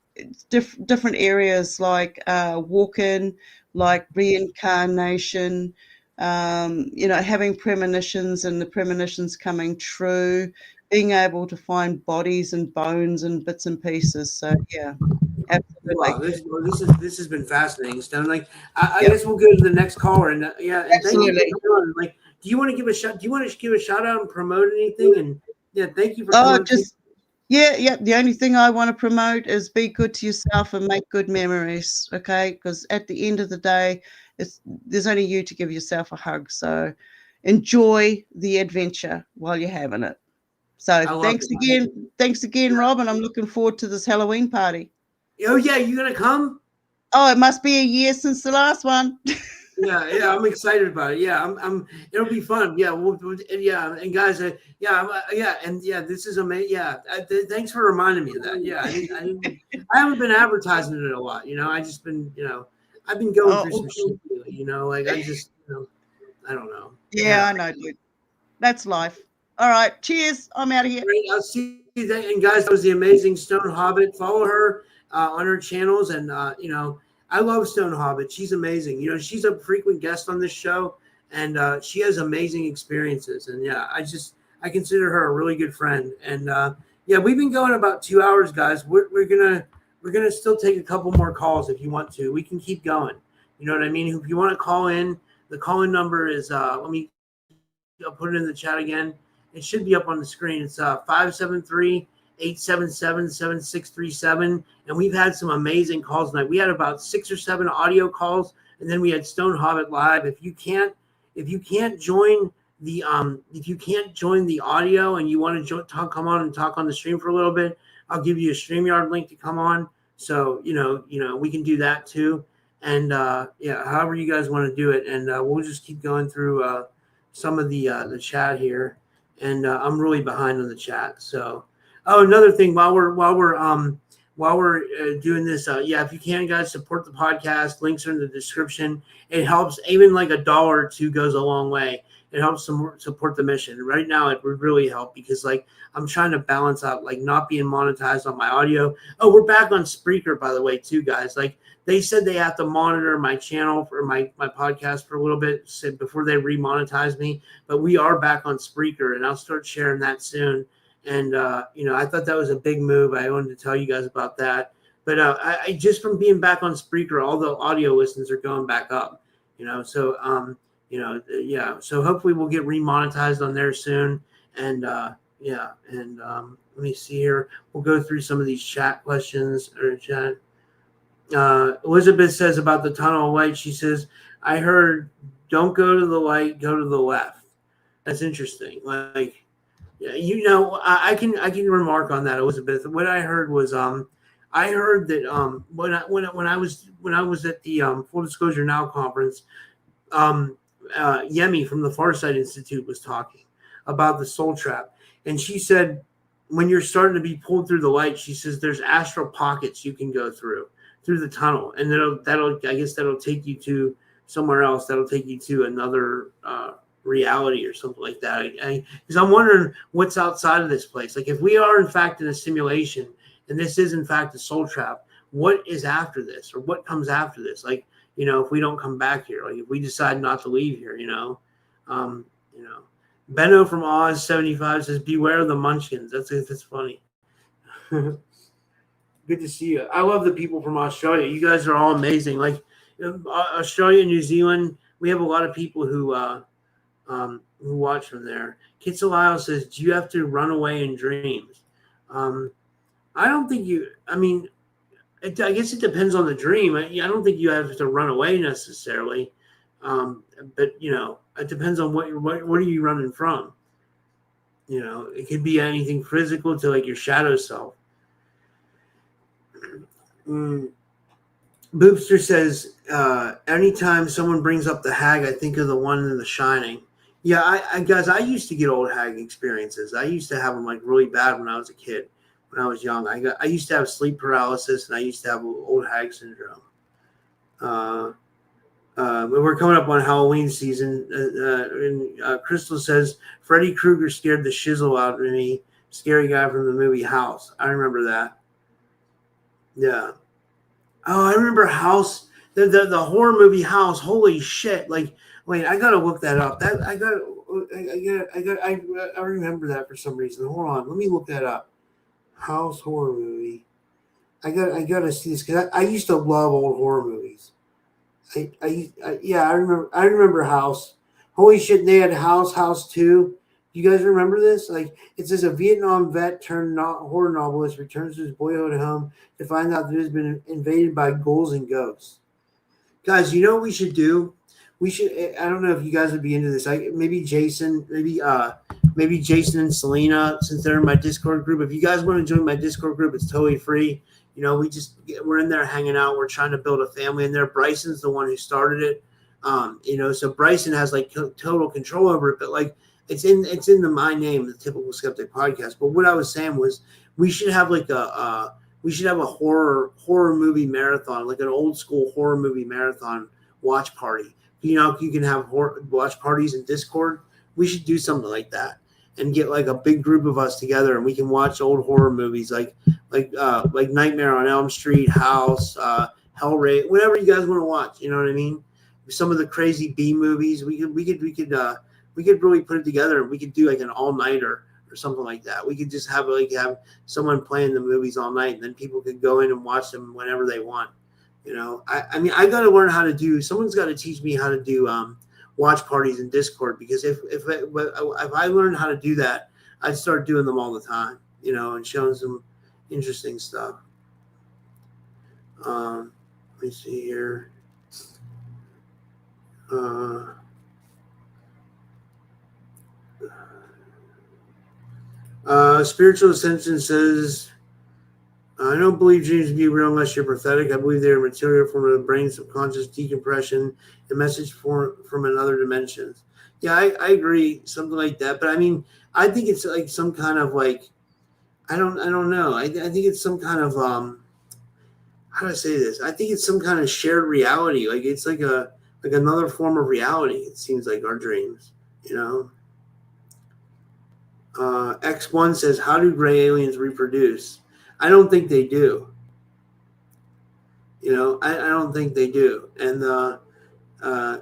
different areas like walk-in, like reincarnation, having premonitions and the premonitions coming true, being able to find bodies and bones and bits and pieces. So yeah, Wow, absolutely. this has been fascinating, Stone. Like, I Yep, guess we'll go to the next caller, and and thank you absolutely. for coming on. Like, do you want to give a shot? Do you want to give a shout out and promote anything? And yeah, thank you for Oh, coming. just yeah. The only thing I want to promote is be good to yourself and make good memories, okay? Because at the end of the day, there's only you to give yourself a hug. So enjoy the adventure while you're having it. So I love it. thanks again, Rob, and I'm looking forward to this Halloween party. Oh yeah, you gonna come? Oh, it must be a year since the last one. Yeah, I'm excited about it. Yeah, it'll be fun. Yeah, and guys, and yeah, this is amazing. Yeah, thanks for reminding me of that. Yeah, I haven't been advertising it a lot. I just been, I've been going through some shit. Like I just, I don't know. Yeah, I know, dude. That's life. All right, cheers. I'm out of here. Great. I'll see you then. And guys, that was the amazing Stone Hobbit. Follow her on her channels, and I love Stone Hobbit. She's amazing. She's a frequent guest on this show, and she has amazing experiences. And yeah, I consider her a really good friend. And yeah, we've been going about 2 hours, guys. We're gonna still take a couple more calls if you want to. We can keep going. You know what I mean? If you want to call in, the call-in number is I'll put it in the chat again. It should be up on the screen. It's 573-877-7637. And we've had some amazing calls tonight. We had about 6 or 7 audio calls, and then we had Stone Hobbit live. If you can't join if you can't join the audio and you want to come on and talk on the stream for a little bit, I'll give you a StreamYard link to come on. So we can do that too. And however you guys want to do it, and we'll just keep going through some of the chat here. And I'm really behind on the chat. So, another thing while we're doing this, if you can, guys, support the podcast. Links are in the description. It helps. Even like $1 or $2 goes a long way. It helps support the mission. Right now, it would really help because I'm trying to balance out not being monetized on my audio. Oh, we're back on Spreaker, by the way, too, guys. They said they have to monitor my channel for my podcast for a little bit before they remonetize me. But we are back on Spreaker, and I'll start sharing that soon. And, I thought that was a big move. I wanted to tell you guys about that. But I just from being back on Spreaker, all the audio listens are going back up, So, so hopefully we'll get remonetized on there soon. And, let me see here. We'll go through some of these chat questions or chat. Elizabeth says about the tunnel of light. She says, I heard, don't go to the light, go to the left. That's interesting. I can remark on that, Elizabeth. What I heard was I heard that when I was at the Full Disclosure Now conference, Yemi from the Farsight Institute was talking about the soul trap, and she said when you're starting to be pulled through the light, she says there's astral pockets you can go through the tunnel, and that'll take you to somewhere else. That'll take you to another reality or something like that. Because I'm wondering what's outside of this place. If we are in fact in a simulation and this is in fact a soul trap, what is after this, or what comes after this? If we don't come back here, if we decide not to leave here, Benno from Oz 75 says, beware of the munchkins. That's funny. Good to see you. I love the people from Australia. You guys are all amazing. Australia, New Zealand, we have a lot of people who watch from there. Kitsalile says, do you have to run away in dreams? I don't think you, I guess it depends on the dream. I don't think you have to run away necessarily. But it depends on what are you running from? It could be anything physical to your shadow self. Boopster says, anytime someone brings up the hag, I think of the one in The Shining. Yeah, I used to get old hag experiences. I used to have them really bad when I was a kid, when I was young. I used to have sleep paralysis, and I used to have old hag syndrome. But we're coming up on Halloween season. And Crystal says, Freddy Krueger scared the shizzle out of me. Scary guy from the movie House. I remember that. Yeah. Oh, I remember House, the horror movie House. Holy shit! Wait, I gotta look that up. I remember that for some reason. Hold on, let me look that up. House horror movie. I gotta see this because I used to love old horror movies. I remember House. Holy shit! They had House 2. You guys remember this? It says a Vietnam vet turned horror novelist returns to his boyhood home to find out that it has been invaded by ghouls and ghosts. Guys, you know what we should do? We should. I don't know if you guys would be into this. Maybe Jason, maybe Jason and Selena, since they're in my Discord group. If you guys want to join my Discord group, it's totally free. We're in there hanging out. We're trying to build a family in there. Bryson's the one who started it. So Bryson has total control over it, but it's in my name, the Typical Skeptic Podcast. But what I was saying was we should have a horror movie marathon, an old school horror movie marathon watch party. You can have watch parties in Discord. We should do something like that and get a big group of us together, and we can watch old horror movies like Nightmare on Elm Street, House, Hellraiser, whatever you guys want to watch. You know what I mean? Some of the crazy B movies. We could really put it together, and we could do an all-nighter or something like that. We could just have someone playing the movies all night, and then people could go in and watch them whenever they want. I got to learn how to do. Someone's got to teach me how to do watch parties in Discord, because if I learned how to do that, I'd start doing them all the time. And showing some interesting stuff. Let me see here. Spiritual Ascension says, I don't believe dreams to be real unless you're prophetic. I believe they are material from the brain, subconscious decompression, a message from another dimension. Yeah, I agree, something like that. But I mean, I think it's like some kind of like, I don't know. I think it's some kind of how do I say this? I think it's some kind of shared reality. Like it's like another form of reality. It seems like our dreams, you know. X1 says, how do gray aliens reproduce? I don't think they do. You know, I don't think they do. And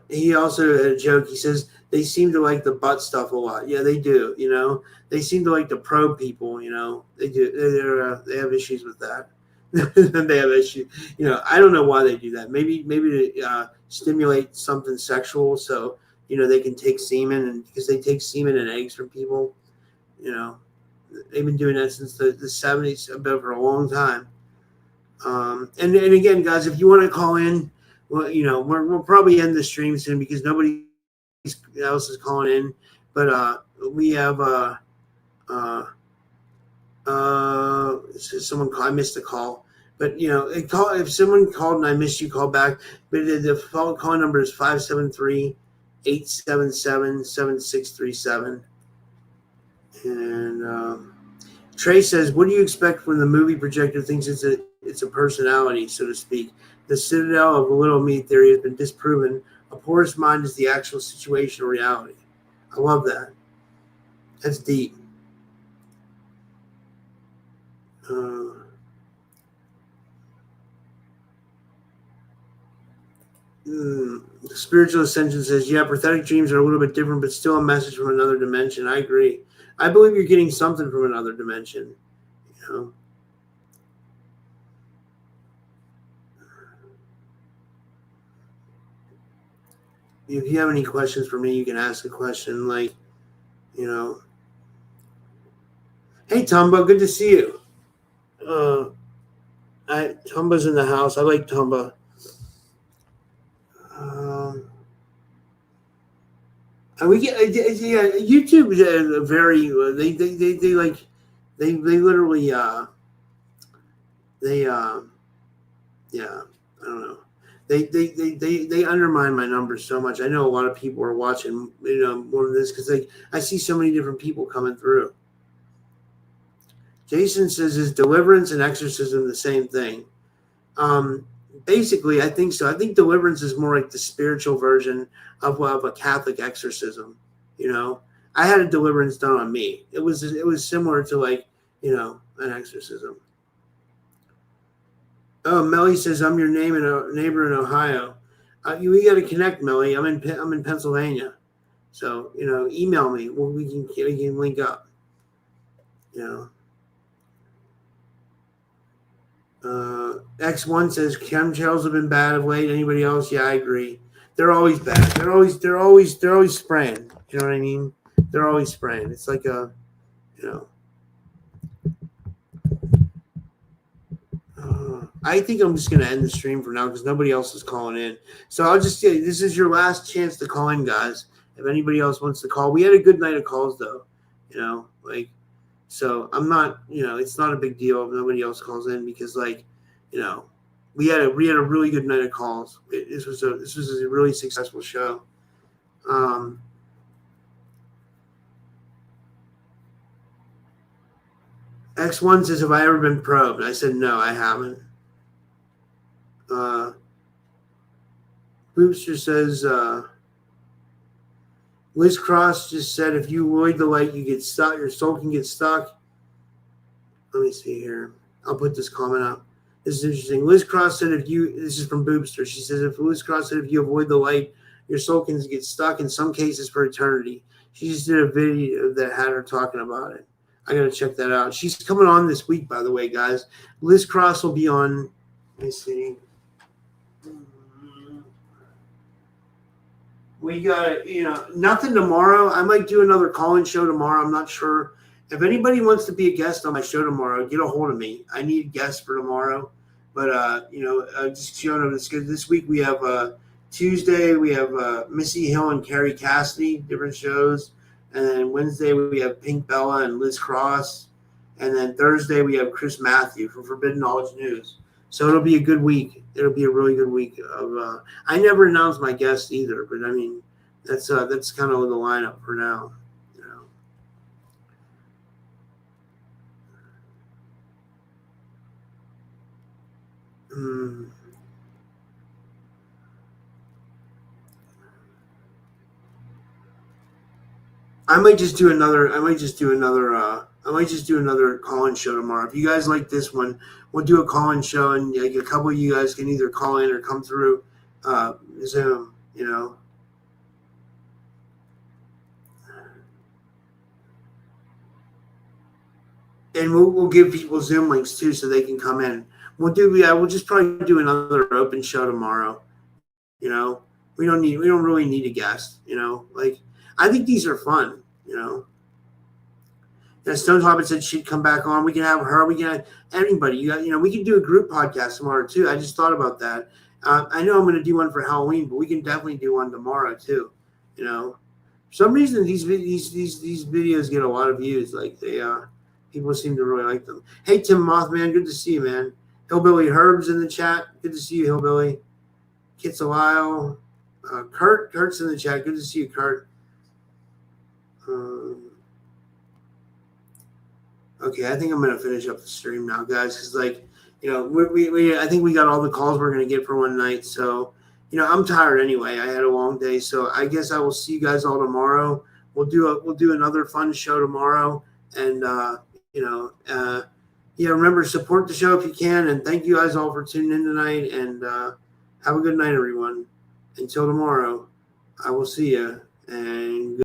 he also had a joke. He says they seem to like the butt stuff a lot. Yeah, they do. You know, they seem to like to probe people. You know, they do. They have issues with that. They have issues. You know, I don't know why they do that. Maybe to stimulate something sexual, so you know they can take semen, and because they take semen and eggs from people. You know, they've been doing that since the 70s, about for a long time. And again, guys, if you want to call in, well, you know, we'll probably end the stream soon because nobody else is calling in. But we have someone called. I missed a call, but you know, if someone called and I missed you, call back. But the call number is 573-877-7637. And Trey says, what do you expect when the movie projector thinks it's a personality, so to speak? The citadel of a little me theory has been disproven. A porous mind is the actual situation or reality. I love that. That's deep. The Spiritual Ascension says, yeah, prophetic dreams are a little bit different, but still a message from another dimension. I agree. I believe you're getting something from another dimension. You know? If you have any questions for me, you can ask a question. Like, you know, hey, Tumba, good to see you. Tumba's in the house. I like Tumba. And we get YouTube is very they like they literally yeah, I don't know, they undermine my numbers so much. I know a lot of people are watching, you know, more of this because I see so many different people coming through. Jason says, is deliverance and exorcism the same thing? Basically, I think so. I think deliverance is more like the spiritual version of a Catholic exorcism. You know, I had a deliverance done on me. It was similar to like, you know, an exorcism. Oh, Melly says, I'm your neighbor in Ohio. We got to connect, Melly. I'm in Pennsylvania, so you know, email me. Well, we can link up. You know. X1 says chemtrails have been bad of late. Anybody else? Yeah, I agree. They're always bad. They're always spraying. You know what I mean? They're always spraying. It's like a, you know. I think I'm just gonna end the stream for now because nobody else is calling in. So I'll just say this is your last chance to call in, guys. If anybody else wants to call, we had a good night of calls though. You know, like. So I'm not, you know, it's not a big deal if nobody else calls in because, like, you know, we had a really good night of calls. This was a really successful show. X1 says, have I ever been probed? I said, no, I haven't. Boopster says, Liz Cross just said, if you avoid the light, you get stuck. Your soul can get stuck. Let me see here. I'll put this comment up. This is interesting. Liz Cross said, this is from Boopster. She says, Liz Cross said, if you avoid the light, your soul can get stuck in some cases for eternity. She just did a video that had her talking about it. I got to check that out. She's coming on this week, by the way, guys. Liz Cross will be on, let me see. We got, you know, nothing tomorrow. I might do another call-in show tomorrow. I'm not sure. If anybody wants to be a guest on my show tomorrow, get a hold of me. I need guests for tomorrow. But, you know, just showing up. This week we have Tuesday, we have Missy Hill and Carrie Cassidy, different shows. And then Wednesday we have Pink Bella and Liz Cross. And then Thursday we have Chris Matthew from Forbidden Knowledge News. So it'll be a good week. It'll be a really good week of. I never announced my guests either, but I mean, that's kind of the lineup for now. You know. I might just do another call-in show tomorrow. If you guys like this one, we'll do a call-in show, and like a couple of you guys can either call in or come through Zoom. You know. And we'll give people Zoom links too, so they can come in. We'll just probably do another open show tomorrow. You know, we don't really need a guest. You know, like I think these are fun. You know, and Stone Hobbit said she'd come back on. We can have her. We can have anybody. We can do a group podcast tomorrow too. I just thought about that. I know I'm going to do one for Halloween, but we can definitely do one tomorrow too. You know, for some reason these videos get a lot of views. Like people seem to really like them. Hey, Tim Mothman, good to see you, man. Hillbilly Herb's in the chat. Good to see you, Hillbilly. Kitsalile. Kurt's in the chat. Good to see you, Kurt. Okay, I think I'm going to finish up the stream now, guys, because, I think we got all the calls we're going to get for one night. So, I'm tired anyway. I had a long day, so I guess I will see you guys all tomorrow. We'll do another fun show tomorrow, and remember, support the show if you can, and thank you guys all for tuning in tonight, and have a good night, everyone. Until tomorrow, I will see you, and